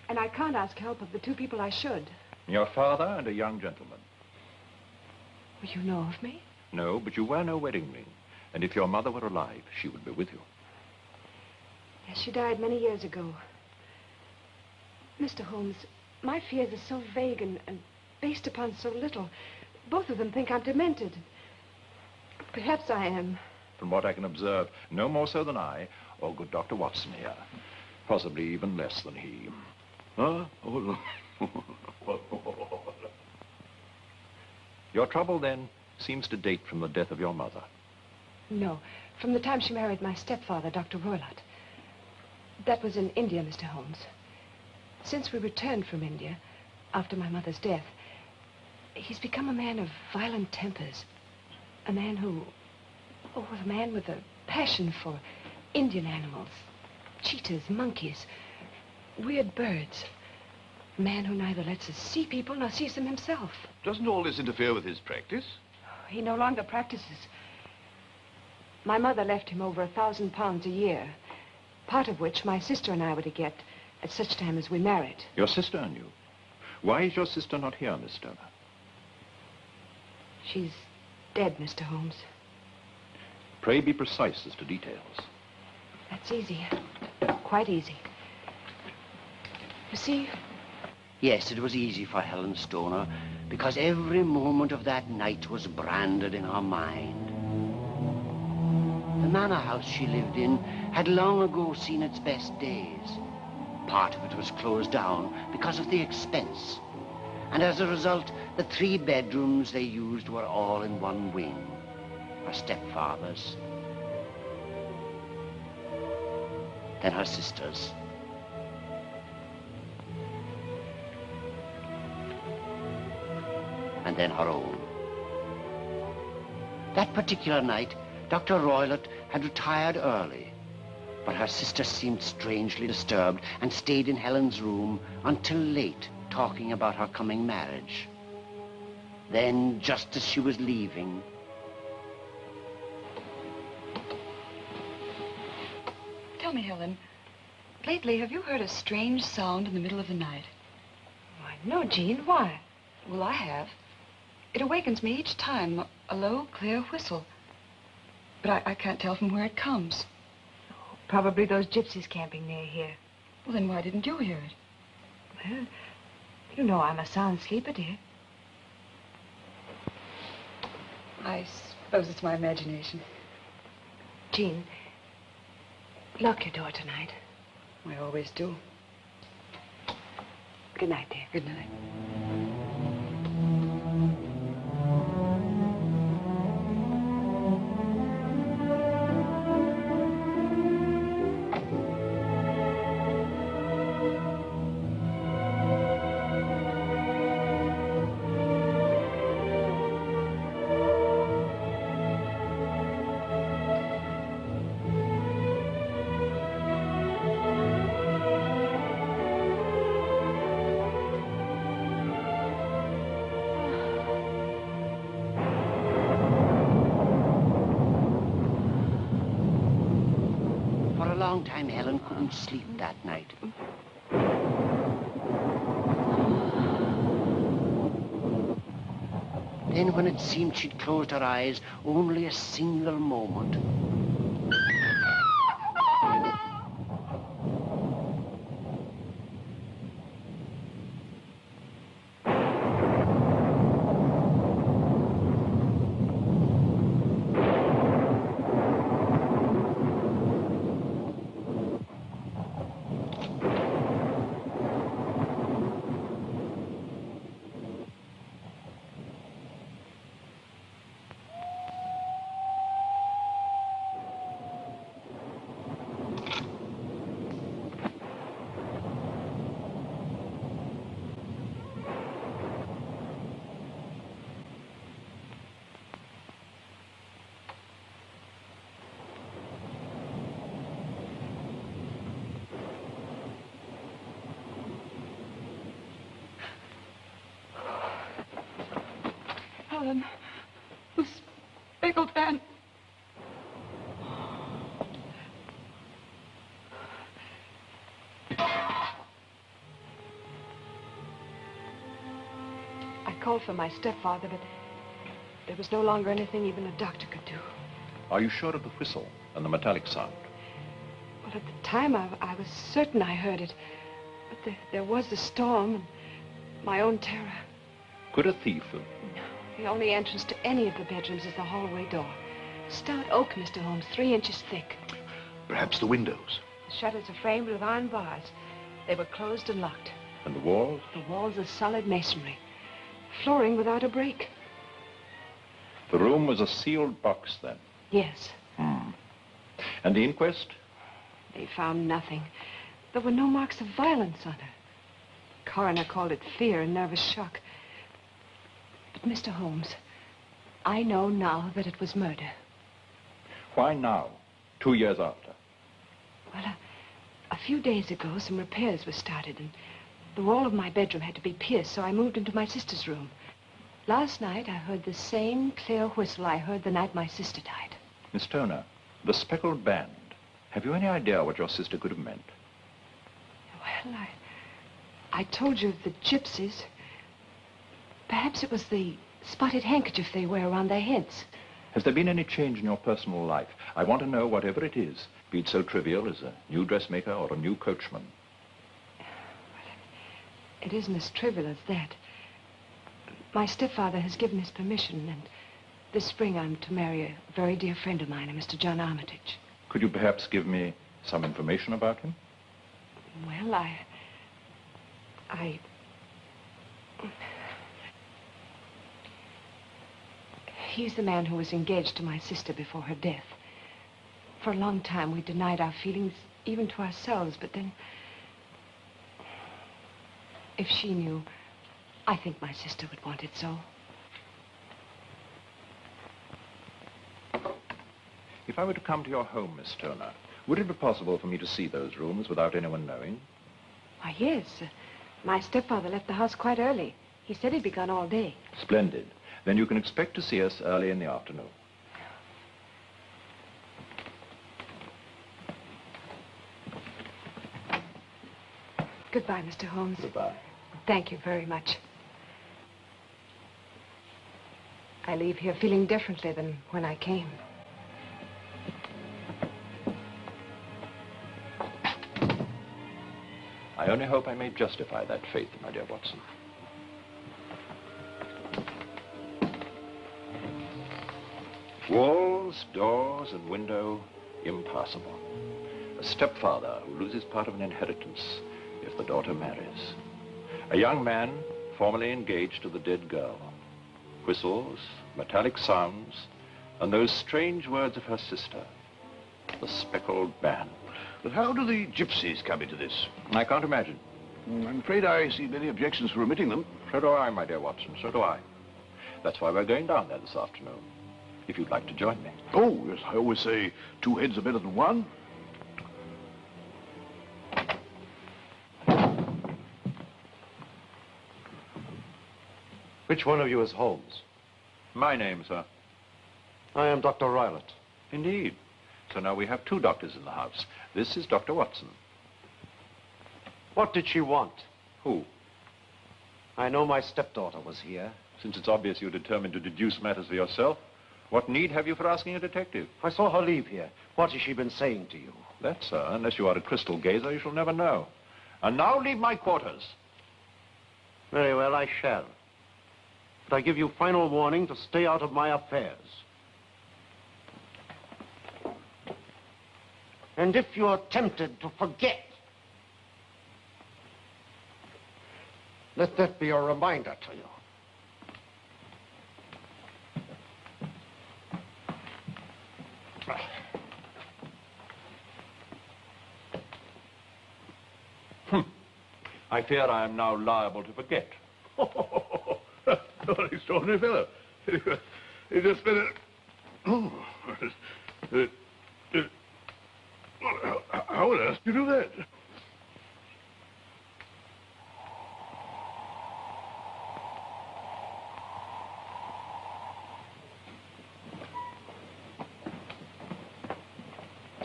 And I can't ask help of the two people I should. Your father and a young gentleman. Well, you know of me? No, but you wear no wedding ring. And if your mother were alive, she would be with you. Yes, she died many years ago. Mr. Holmes, my fears are so vague and based upon so little. Both of them think I'm demented. Perhaps I am. From what I can observe, no more so than I, or good Dr. Watson here. Possibly even less than he. Huh? Your trouble, then, seems to date from the death of your mother. No, from the time she married my stepfather, Dr. Roylott. That was in India, Mr. Holmes. Since we returned from India, after my mother's death, he's become a man of violent tempers. A man who... Oh, a man with a passion for Indian animals. Cheetahs, monkeys, weird birds. A man who neither lets us see people nor sees them himself. Doesn't all this interfere with his practice? He no longer practices. My mother left him over £1,000 a year, part of which my sister and I were to get at such time as we married. Your sister and you? Why is your sister not here, Miss Stoner? She's dead, Mr. Holmes. Pray be precise as to details. That's easy. Quite easy. You see... Yes, it was easy for Helen Stoner, because every moment of that night was branded in her mind. The manor house she lived in had long ago seen its best days. Part of it was closed down because of the expense. And as a result, the 3 bedrooms they used were all in one wing. Her stepfather's, then her sister's. And then her own. That particular night, Dr. Roylott had retired early, but her sister seemed strangely disturbed and stayed in Helen's room until late, talking about her coming marriage. Then, just as she was leaving... Tell me, Helen, lately, have you heard a strange sound in the middle of the night? Why, no, Jean. Why? Well, I have. It awakens me each time, a low, clear whistle. But I can't tell from where it comes. Probably those gypsies camping near here. Well, then why didn't you hear it? Well, you know I'm a sound sleeper, dear. I suppose it's my imagination. Jean, lock your door tonight. I always do. Good night, dear. Good night. long time Helen couldn't sleep that night. Then when it seemed she'd closed her eyes only a single moment, Helen, the speckled ant. I called for my stepfather, but there was no longer anything even a doctor could do. Are you sure of the whistle and the metallic sound? Well, At the time, I was certain I heard it. But there was the storm and my own terror. Could a thief have... The only entrance to any of the bedrooms is the hallway door. Stout oak, Mr. Holmes, 3 inches thick. Perhaps the windows. The shutters are framed with iron bars. They were closed and locked. And the walls? The walls are solid masonry. Flooring without a break. The room was a sealed box, then? Yes. And the inquest? They found nothing. There were no marks of violence on her. The coroner called it fear and nervous shock. But, Mr. Holmes, I know now that it was murder. Why now, 2 years after? Well, a few days ago, some repairs were started, and the wall of my bedroom had to be pierced, so I moved into my sister's room. Last night, I heard the same clear whistle I heard the night my sister died. Miss Turner, the speckled band. Have you any idea what your sister could have meant? Well, I told you of the gypsies. Perhaps it was the spotted handkerchief they wear around their heads. Has there been any change in your personal life? I want to know whatever it is, be it so trivial as a new dressmaker or a new coachman. It isn't as trivial as that. My stepfather has given his permission, and this spring I'm to marry a very dear friend of mine, a Mr. John Armitage. Could you perhaps give me some information about him? Well, He's the man who was engaged to my sister before her death. For a long time, we denied our feelings, even to ourselves, but then... If she knew, I think my sister would want it so. If I were to come to your home, Miss Turner, would it be possible for me to see those rooms without anyone knowing? Why, yes. My stepfather left the house quite early. He said he'd be gone all day. Splendid. Then you can expect to see us early in the afternoon. Goodbye, Mr. Holmes. Goodbye. Thank you very much. I leave here feeling differently than when I came. I only hope I may justify that faith, my dear Watson. Walls, doors, and window, impossible. A stepfather who loses part of an inheritance if the daughter marries. A young man formerly engaged to the dead girl. Whistles, metallic sounds, and those strange words of her sister. The speckled band. But how do the gypsies come into this? I can't imagine. I'm afraid I see many objections for omitting them. So do I, my dear Watson, so do I. That's why we're going down there this afternoon. If you'd like to join me. Oh, yes, I always say 2 heads are better than one. Which one of you is Holmes? My name, sir. I am Dr. Rylott. Indeed. So now we have 2 doctors in the house. This is Dr. Watson. What did she want? Who? I know my stepdaughter was here. Since it's obvious you're determined to deduce matters for yourself, what need have you for asking a detective? I saw her leave here. What has she been saying to you? That, sir, unless you are a crystal gazer, you shall never know. And now leave my quarters. Very well, I shall. But I give you final warning to stay out of my affairs. And if you are tempted to forget, let that be a reminder to you. I fear I am now liable to forget. What an extraordinary fellow. He just spent it. Oh. How on earth do you do that?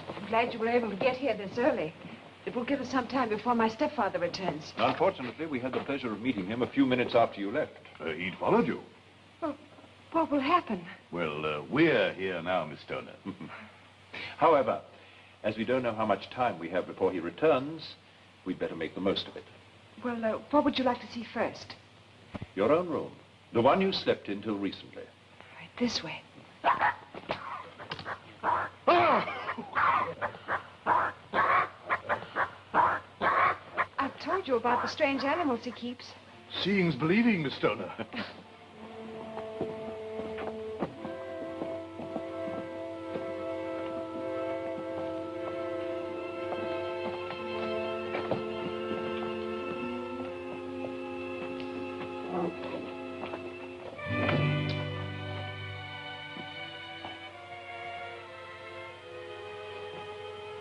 I'm glad you were able to get here this early. It will give us some time before my stepfather returns. Unfortunately, we had the pleasure of meeting him a few minutes after you left. He'd followed you. Well, what will happen? Well, we're here now, Miss Turner. However, As we don't know how much time we have before he returns, we'd better make the most of it. Well, what would you like to see first? Your own room. The one you slept in till recently. Right this way. I've told you about the strange animals he keeps. Seeing's believing, Miss Stoner.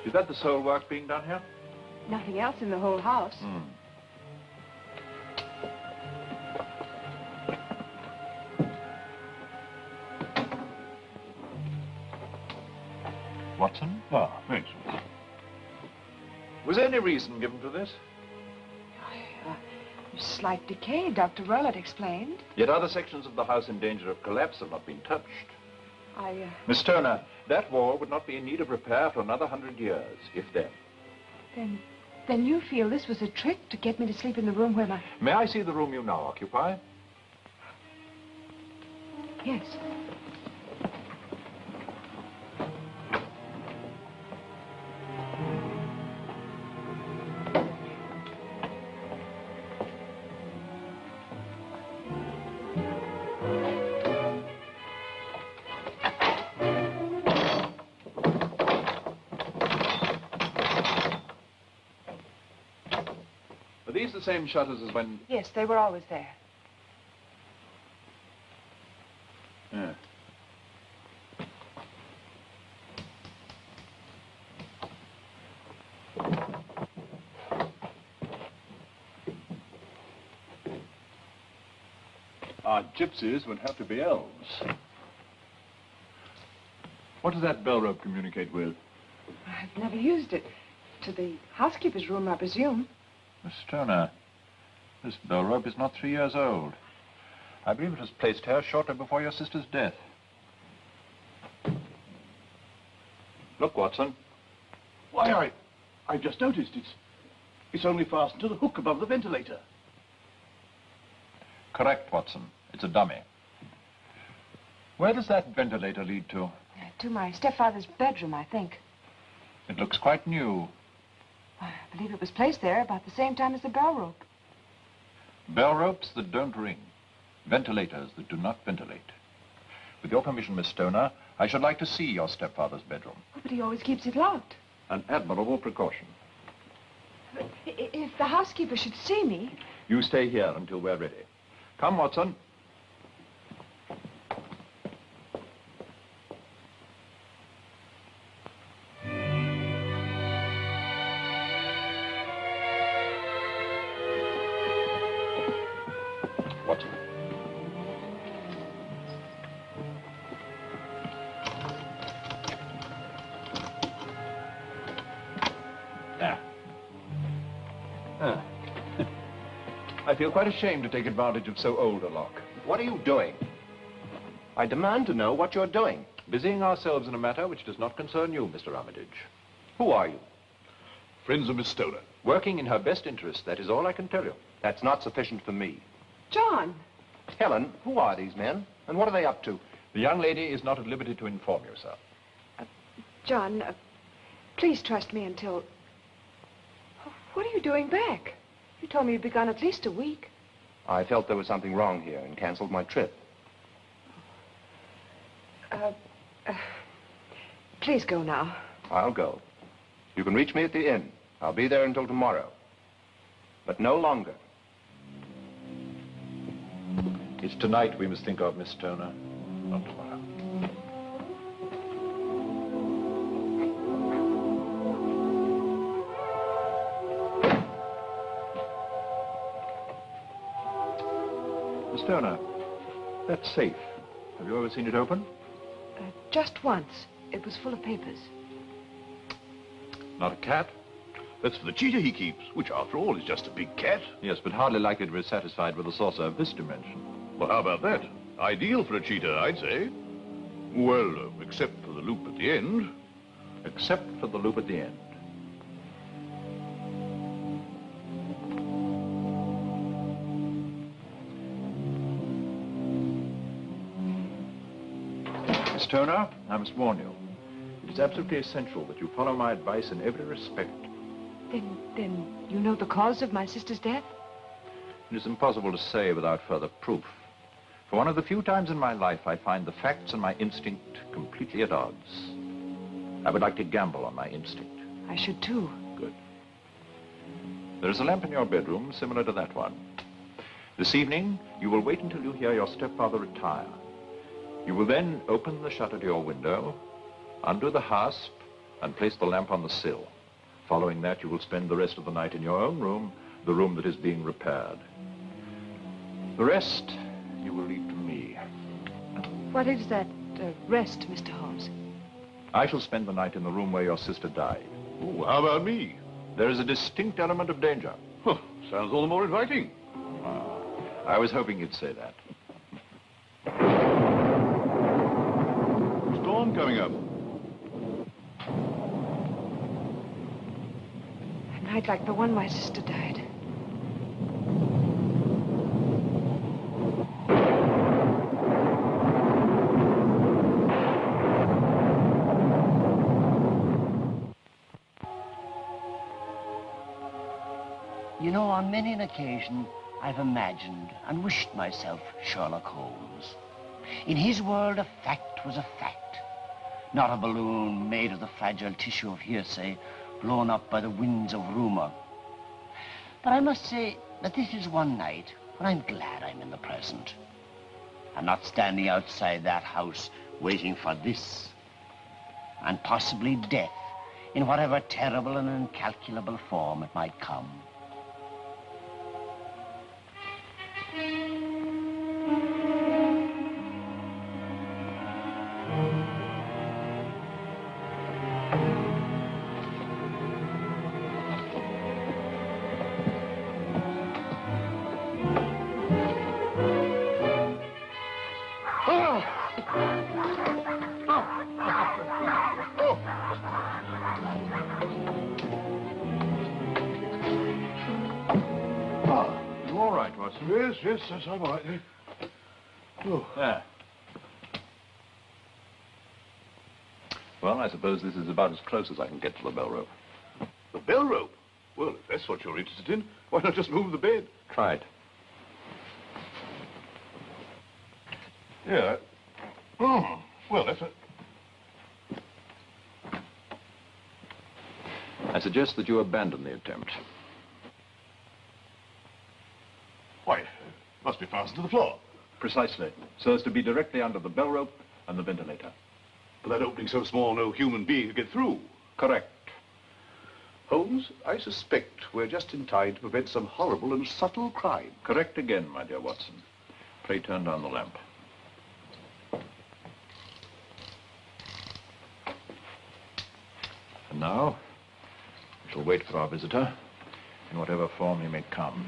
Is that the sole work being done here? Nothing else in the whole house. Watson? Ah, thanks. Was there any reason given for this? Slight decay, Dr. Rowlett explained. Yet other sections of the house in danger of collapse have not been touched. I, Miss Turner, that wall would not be in need of repair for another 100 years, if then. Then you feel this was a trick to get me to sleep in the room where my... May I see the room you now occupy? Yes. Are these the same shutters as when... Yes, they were always there. Yeah. Our gypsies would have to be elves. What does that bell rope communicate with? I've never used it. To the housekeeper's room, I presume. Miss Turner, this bell rope is not 3 years old. I believe it was placed here shortly before your sister's death. Look, Watson. Why, I just noticed it's only fastened to the hook above the ventilator. Correct, Watson. It's a dummy. Where does that ventilator lead to? To my stepfather's bedroom, I think. It looks quite new. I believe it was placed there about the same time as the bell rope. Bell ropes that don't ring. Ventilators that do not ventilate. With your permission, Miss Stoner, I should like to see your stepfather's bedroom. But he always keeps it locked. An admirable precaution. But if the housekeeper should see me... You stay here until we're ready. Come, Watson. Watson. There. I feel quite ashamed to take advantage of so old a lock. What are you doing? I demand to know what you're doing. Busying ourselves in a matter which does not concern you, Mr. Armitage. Who are you? Friends of Miss Stoner. Working in her best interest, that is all I can tell you. That's not sufficient for me. John! Helen, who are these men? And what are they up to? The young lady is not at liberty to inform you, sir. John, please trust me until... What are you doing back? You told me you'd be gone at least a week. I felt there was something wrong here and canceled my trip. Please go now. I'll go. You can reach me at the inn. I'll be there until tomorrow. But no longer. It's tonight we must think of, Miss Stoner, not tomorrow. Miss Stoner, that safe, have you ever seen it open? Just once. It was full of papers. Not a cat? That's for the cheetah he keeps, which, after all, is just a big cat. Yes, but hardly likely to be satisfied with a saucer of this dimension. Well, how about that? Ideal for a cheetah, I'd say. Well, except for the loop at the end. except for the loop at the end. Miss Turner, I must warn you. It is absolutely essential that you follow my advice in every respect. Then you know the cause of my sister's death? It is impossible to say without further proof. For one of the few times in my life, I find the facts and my instinct completely at odds. I would like to gamble on my instinct. I should too. Good. There is a lamp in your bedroom similar to that one. This evening, you will wait until you hear your stepfather retire. You will then open the shutter to your window, undo the hasp, and place the lamp on the sill. Following that, you will spend the rest of the night in your own room, the room that is being repaired. The rest, you will leave to me. What is that rest, Mr. Holmes? I shall spend the night in the room where your sister died. Oh, how about me? There is a distinct element of danger. Huh, sounds all the more inviting. I was hoping you'd say that. Storm coming up. A night like the one my sister died. You know, on many an occasion, I've imagined and wished myself Sherlock Holmes. In his world, a fact was a fact, not a balloon made of the fragile tissue of hearsay blown up by the winds of rumor. But I must say that this is one night when I'm glad I'm in the present. I'm not standing outside that house waiting for this, and possibly death, in whatever terrible and incalculable form it might come. Yes, I'm all right. Oh. There. Well, I suppose this is about as close as I can get to the bell rope. The bell rope? Well, if that's what you're interested in, why not just move the bed? Try it. Yeah. Oh, well, that's it. I suggest that you abandon the attempt. Why, must be fastened to the floor. Precisely. So as to be directly under the bell rope and the ventilator. But that opening so small, no human being could get through. Correct. Holmes, I suspect we're just in time to prevent some horrible and subtle crime. Correct again, my dear Watson. Pray turn down the lamp. And now, we shall wait for our visitor, in whatever form he may come.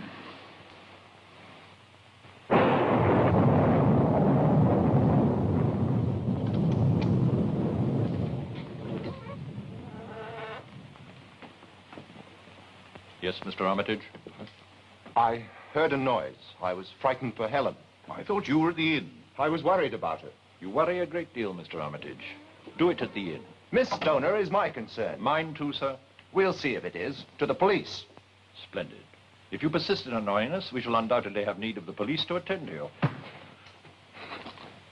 Yes, Mr. Armitage? I heard a noise. I was frightened for Helen. I thought you were at the inn. I was worried about her. You worry a great deal, Mr. Armitage. Do it at the inn. Miss Stoner is my concern. Mine too, sir. We'll see if it is. To the police. Splendid. If you persist in annoying us, we shall undoubtedly have need of the police to attend to you.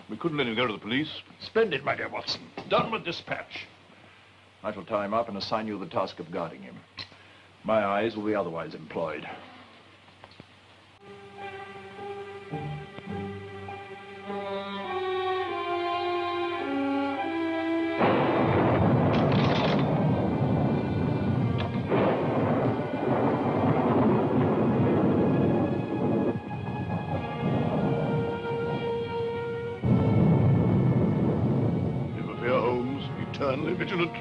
We couldn't let him go to the police. Splendid, my dear Watson. Done with dispatch. I shall tie him up and assign you the task of guarding him. My eyes will be otherwise employed. Never fear, Holmes. Eternally vigilant.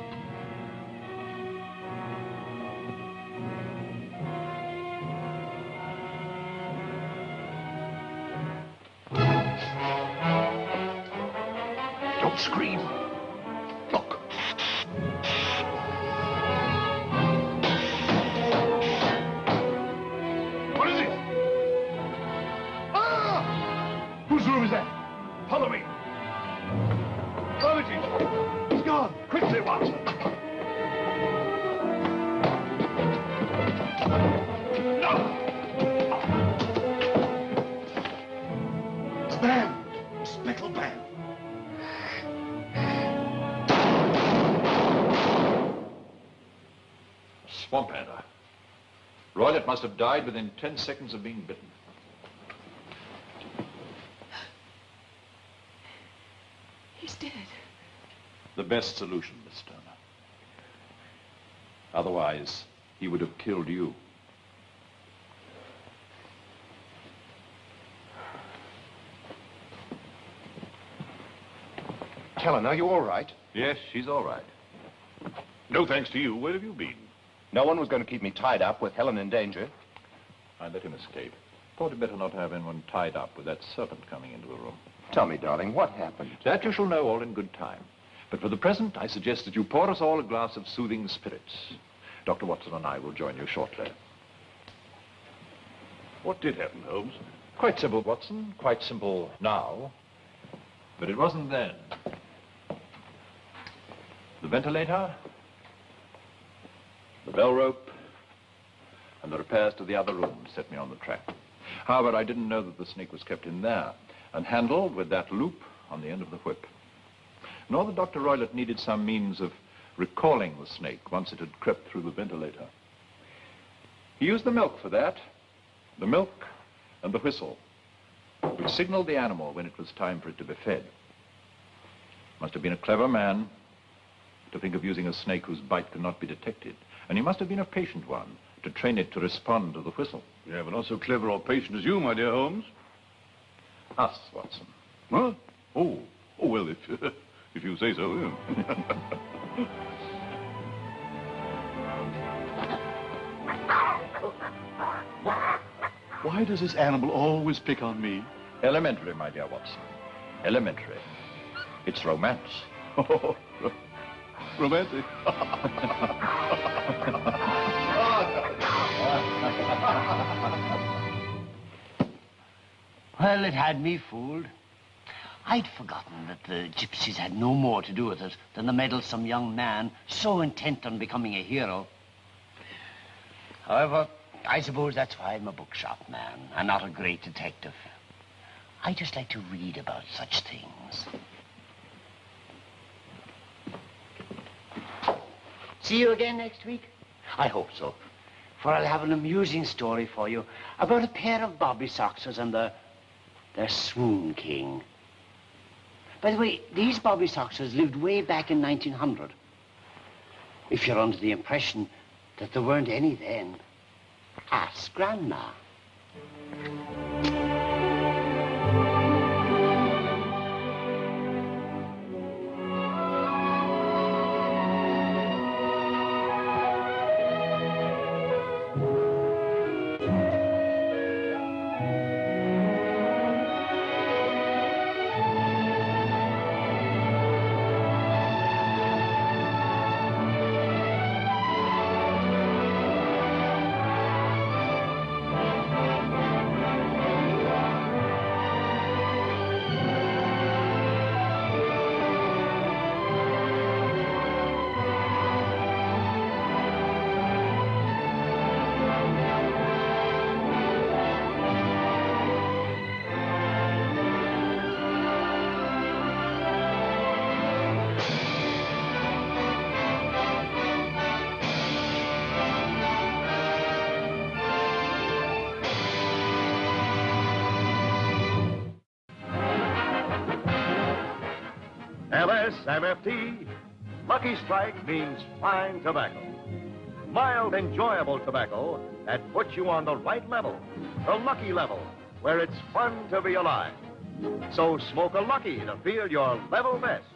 Don't scream. Look. band. A speckled band. Swamp adder. Roylott must have died within 10 seconds of being bitten. He's dead. The best solution, Miss Turner. Otherwise, he would have killed you. Helen, are you all right? Yes, she's all right. No thanks to you. Where have you been? No one was going to keep me tied up with Helen in danger. I let him escape. Thought it better not have anyone tied up with that serpent coming into the room. Tell me, darling, what happened? That you shall know all in good time. But for the present, I suggest that you pour us all a glass of soothing spirits. Dr. Watson and I will join you shortly. What did happen, Holmes? Quite simple, Watson. Quite simple now. But it wasn't then. The ventilator, the bell rope, and the repairs to the other room set me on the track. However, I didn't know that the snake was kept in there and handled with that loop on the end of the whip. Nor that Dr. Roylott needed some means of recalling the snake once it had crept through the ventilator. He used the milk for that, the milk and the whistle, which signaled the animal when it was time for it to be fed. Must have been a clever man to think of using a snake whose bite could not be detected. And he must have been a patient one to train it to respond to the whistle. Yeah, but not so clever or patient as you, my dear Holmes. Us, Watson. Huh? Oh, well, if you say so, yeah. Why does this animal always pick on me? Elementary, my dear Watson. Elementary. It's romance. Romantic. Well, it had me fooled. I'd forgotten that the gypsies had no more to do with it than the meddlesome young man so intent on becoming a hero. However, I suppose that's why I'm a bookshop man and not a great detective. I just like to read about such things. See you again next week? I hope so. For I'll have an amusing story for you about a pair of bobby soxers and their swoon king. By the way, these bobby soxers lived way back in 1900. If you're under the impression that there weren't any then, ask Grandma. LSMFT, Lucky Strike means fine tobacco. Mild, enjoyable tobacco that puts you on the right level, the lucky level, where it's fun to be alive. So smoke a Lucky to feel your level best.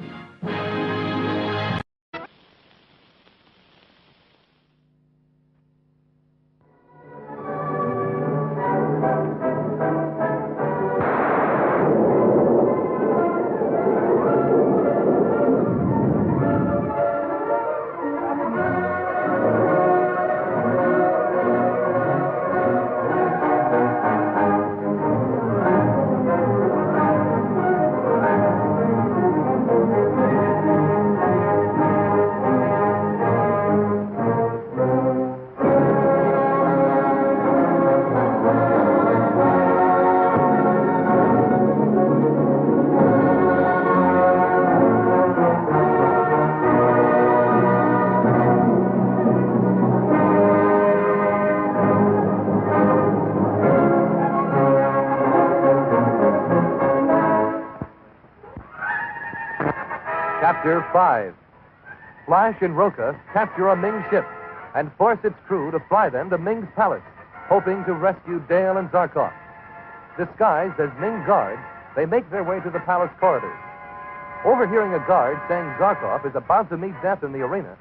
Chapter 5. Flash and Roca capture a Ming ship and force its crew to fly them to Ming's palace, hoping to rescue Dale and Zarkov. Disguised as Ming guards, they make their way to the palace corridors. Overhearing a guard saying Zarkov is about to meet death in the arena,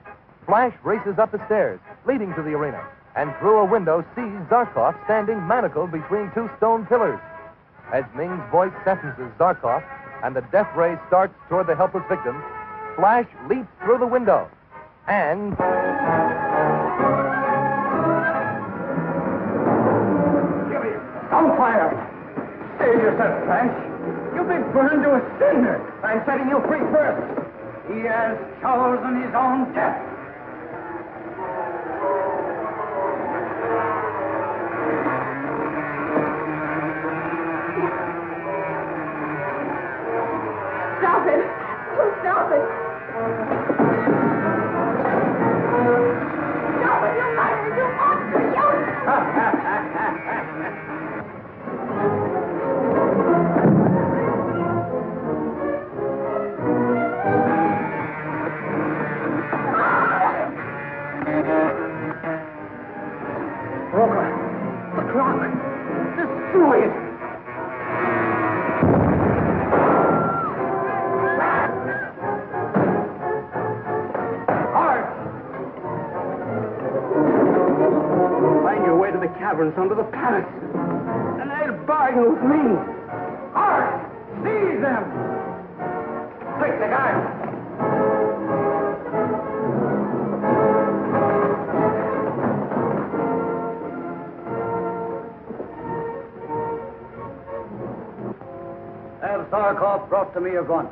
Flash races up the stairs leading to the arena and through a window sees Zarkov standing manacled between two stone pillars. As Ming's voice sentences Zarkov and the death ray starts toward the helpless victim, Flash leaps through the window and... Don't fire! Save yourself, Flash. You'll be burned to a cinder. I'm setting you free first. He has chosen his own death. Stop it! Stop it! Stop it, you liar! You monster! Roca, the clock. Destroy it. Find your way to the caverns under the palace, and they'll bar you with me. Hard! Seize them! Quick, the guards! Have Zarkov brought to me at once.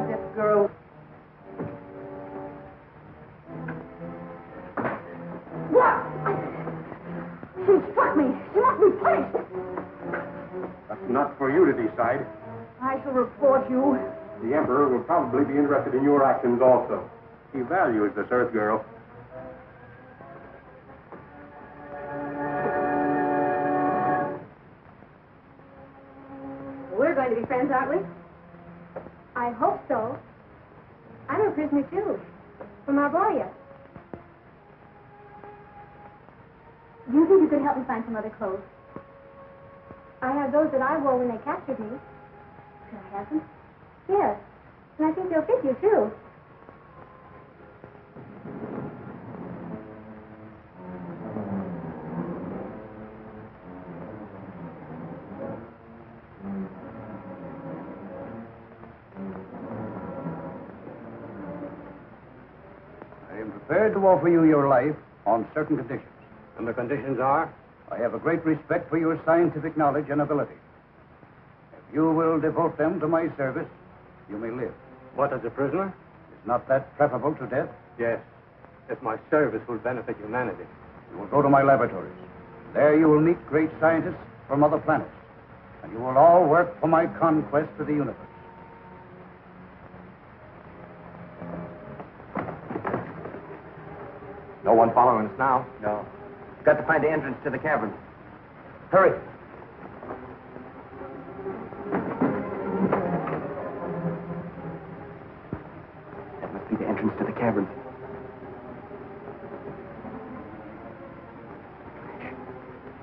This girl. What? She struck me. She must be punished. That's not for you to decide. I shall report you. The Emperor will probably be interested in your actions also. He values this Earth girl. We're going to be friends, aren't we? I hope so. I'm a prisoner, too, from Arborea. Do you think you could help me find some other clothes? I have those that I wore when they captured me. Could I have them? Yes. And I think they'll fit you, too. I am prepared to offer you your life on certain conditions. And the conditions are? I have a great respect for your scientific knowledge and ability. If you will devote them to my service, you may live. What, as a prisoner? Is not that preferable to death? Yes. If my service will benefit humanity. You will go to my laboratories. There you will meet great scientists from other planets. And you will all work for my conquest of the universe. No one following us now? No. Got to find the entrance to the cavern. Hurry. That must be the entrance to the cavern.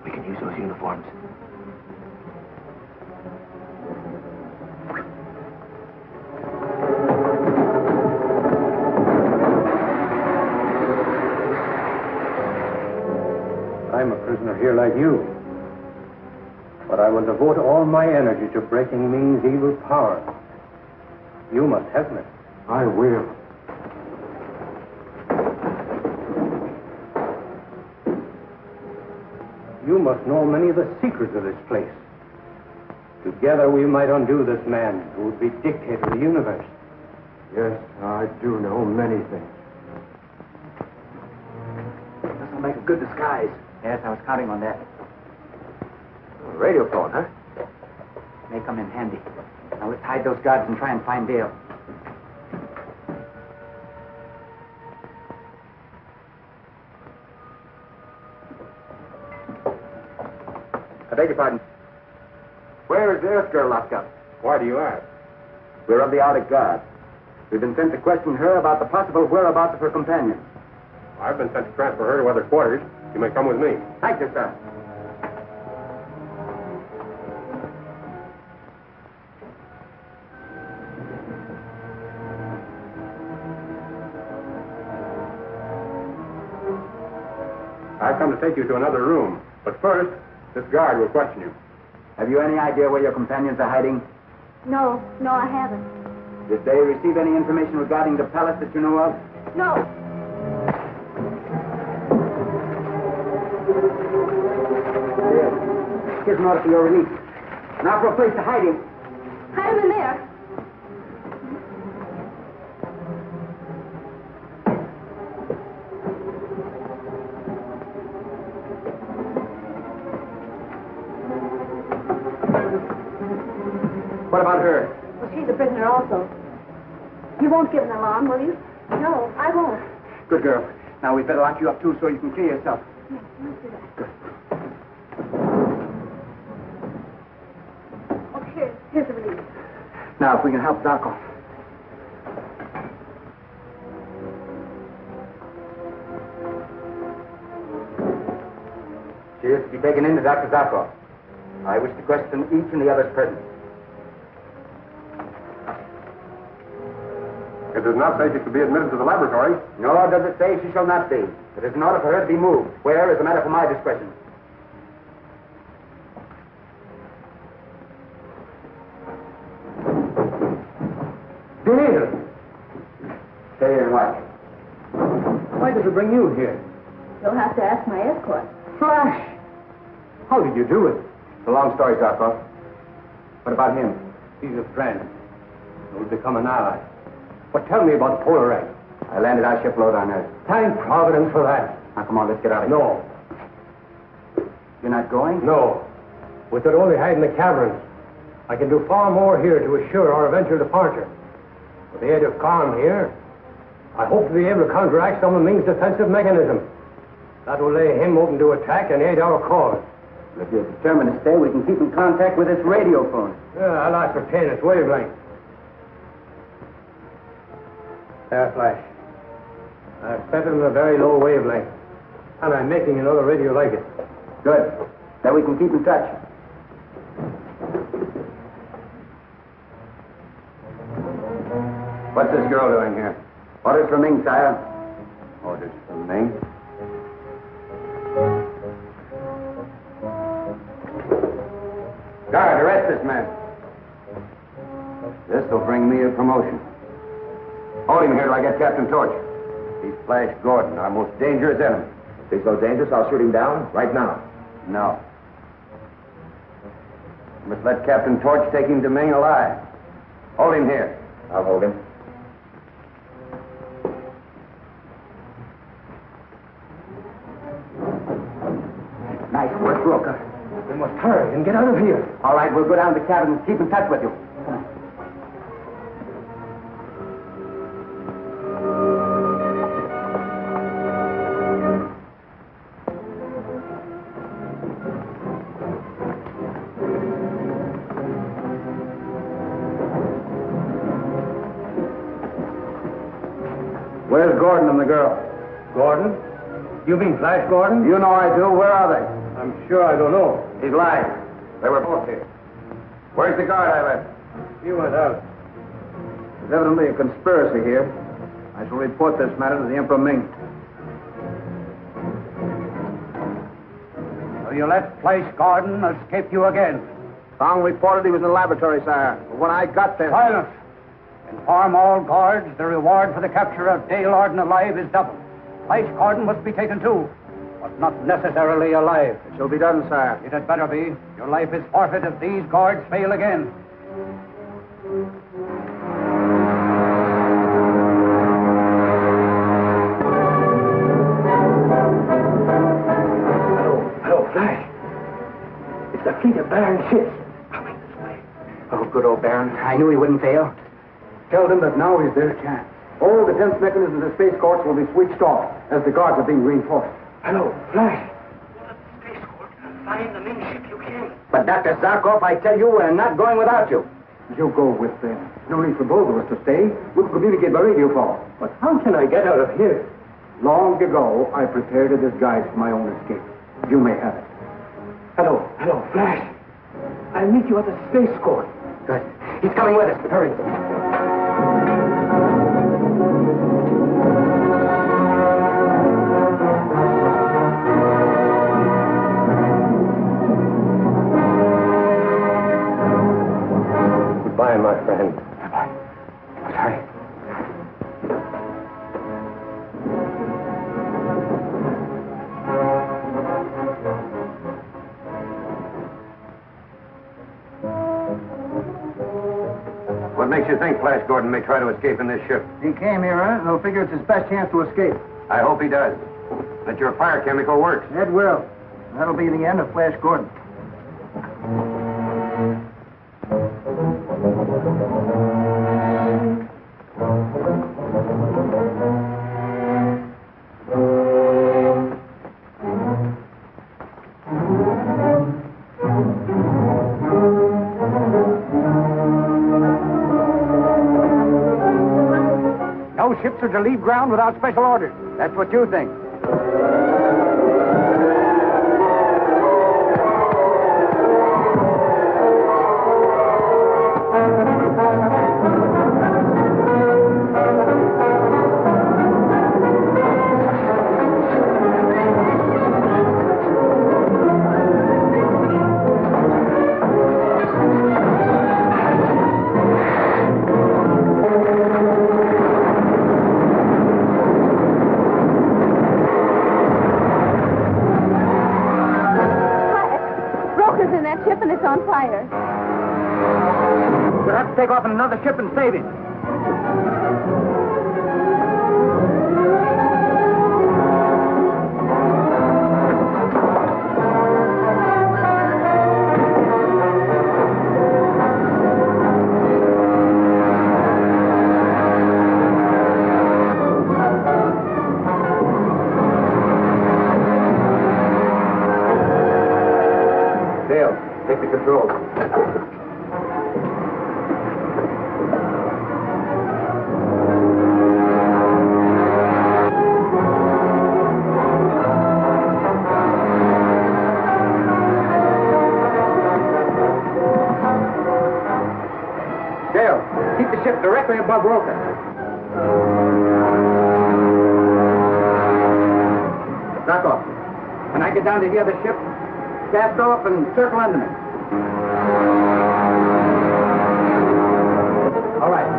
We can use those uniforms. I'm a prisoner here like you. But I will devote all my energy to breaking Ming's evil power. You must help me. I will. You must know many of the secrets of this place. Together we might undo this man who would be dictator of the universe. Yes, I do know many things. This will make a good disguise. Yes, I was counting on that. Radio phone, huh? May come in handy. Now let's hide those guards and try and find Dale. I beg your pardon. Where is the Earth girl locked up? Why do you ask? We're of the Arctic Guard. We've been sent to question her about the possible whereabouts of her companion. I've been sent to transfer her to other quarters. You may come with me. Thank you, sir. I've come to take you to another room. But first, this guard will question you. Have you any idea where your companions are hiding? No, I haven't. Did they receive any information regarding the palace that you know of? No. Here's an order for your release. Now for a place to hide him. Hide him in there. What about her? Well, she's a prisoner also. You won't give an alarm, will you? No, I won't. Good girl. Now we'd better lock you up too so you can clear yourself. Yes, let's do that. Good. Oh, here's the release. Now, if we can help Zarkov. She is to be taken in to Dr. Zarkov. I wish to question each and the others present. It does not say she should be admitted to the laboratory. Nor does it say she shall not be. It is an order for her to be moved. Where is a matter for my discretion. Deal! Stay here and watch. Why did it bring you here? You'll have to ask my escort. Flash! How did you do it? It's a long story, Zarkov. What about him? He's a friend. He'll become an ally. But tell me about the polar egg. I landed our shipload on Earth. Thank Providence for that. Now, come on, let's get out of here. No. You're not going? No. We could only hide in the caverns. I can do far more here to assure our eventual departure. With the aid of Khan here, I hope to be able to counteract some of Ming's defensive mechanism. That will lay him open to attack and aid our cause. If you're determined to stay, we can keep in contact with this radio phone. Yeah, I'll ascertain its wavelength. There, Flash. I've set it in a very low wavelength, and I'm making another radio like it. Good. Then we can keep in touch. What's this girl doing here? Orders from Ming, sire. Orders from Ming? Guard, arrest this man. This will bring me a promotion. Hold him here till I get Captain Torch. He's Flash Gordon, our most dangerous enemy. If he's so dangerous, I'll shoot him down right now. No. You must let Captain Torch take him to Ming alive. Hold him here. I'll hold him. Nice work, Roker. We must hurry and get out of here. All right, we'll go down to the cabin and keep in touch with you. Come on. Where's Gordon and the girl? Gordon? You mean Flash Gordon? You know I do. Where are they? I'm sure I don't know. He's lying. They were both here. Where's the guard I left? He went out. There's evidently a conspiracy here. I shall report this matter to the Emperor Ming. So you let Flash Gordon escape you again? Song reported he was in the laboratory, sire. But when I got there... Silence! Inform all guards the reward for the capture of Dale Arden alive is double. Flash Gordon must be taken too, but not necessarily alive. It shall be done, sire. It had better be. Your life is forfeit if these guards fail again. Hello, Flash. It's the fleet of Baron's ships. Coming this way. Oh, good old Baron. I knew he wouldn't fail. Tell them that now is their chance. All defense mechanisms of space courts will be switched off as the guards are being reinforced. Hello, Flash. Find the Ming ship you came. But Dr. Zarkov, I tell you, we're not going without you. You go with them. No need for both of us to stay. We'll communicate by radio call. But how can I get out of here? Long ago, I prepared a disguise for my own escape. You may have it. Hello, Flash. I'll meet you at the space court. Good. He's coming with us. Hurry. Goodbye, my friend. Bye-bye. Hurry. What makes you think Flash Gordon may try to escape in this ship? He came here, and he'll figure it's his best chance to escape. I hope he does. That your fire chemical works. It will. That'll be the end of Flash Gordon. No ships are to leave ground without special orders. That's what you think. On fire. We'll have to take off in another ship and save him. Take the controls. Dale, keep the ship directly above Roca. Zarkov, when I get down to the other ship, cast off and circle under me. All right.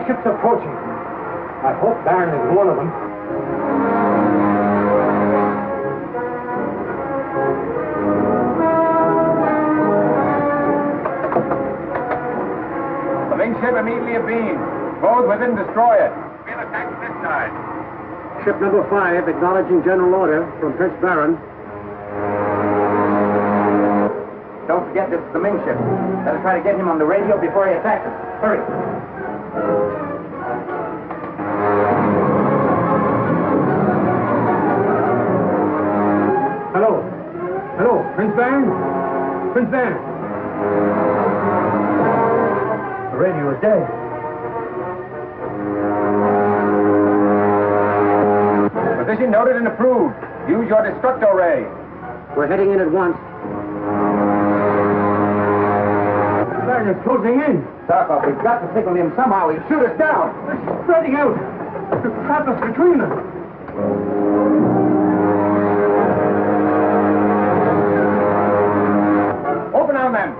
Ships approaching. I hope Baron is one of them. immediately abeam. Those within, destroy it. We'll attack this side. Ship number 5, acknowledging general order from Prince Baron. Don't forget this is the Ming ship. Better try to get him on the radio before he attacks us. Hurry. Hello. Hello, Prince Baron? Prince Baron. The radio is dead. Position noted and approved. Use your destructo ray. We're heading in at once. Baron is closing in. Zarkov, we've got to signal him somehow. He'll shoot us down. It's spreading out. To trap us between them. Open on them.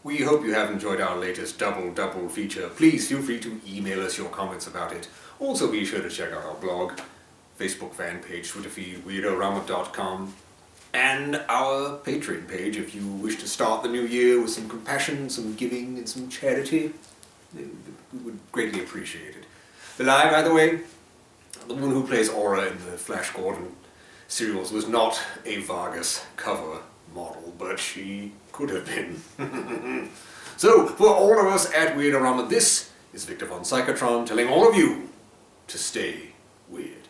We hope you have enjoyed our latest double feature. Please feel free to email us your comments about it. Also be sure to check out our blog, Facebook fan page, Twitter feed, Weird-O-Rama.com, and our Patreon page if you wish to start the new year with some compassion, some giving, and some charity. We would greatly appreciate it. The lie, by the way, the woman who plays Aura in the Flash Gordon serials was not a Vargas cover model, but she could have been. So, for all of us at Weird-O-Rama, this is Victor von Psychotron telling all of you to stay weird.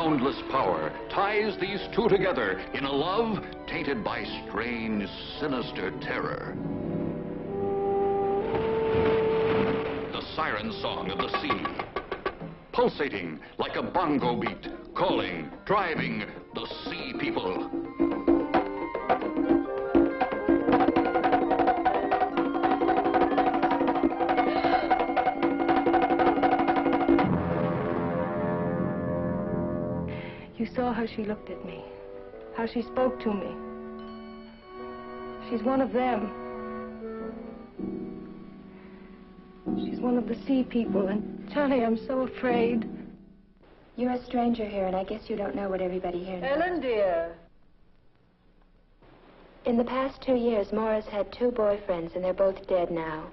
boundless power ties these two together in a love tainted by strange, sinister terror. The siren song of the sea, pulsating like a bongo beat, calling, driving the sea people. You saw how she looked at me, how she spoke to me. She's one of them. She's one of the sea people, and Johnny, I'm so afraid. You're a stranger here, and I guess you don't know what everybody here knows. Ellen, dear. In the past 2 years, Maura's had 2 boyfriends, and they're both dead now.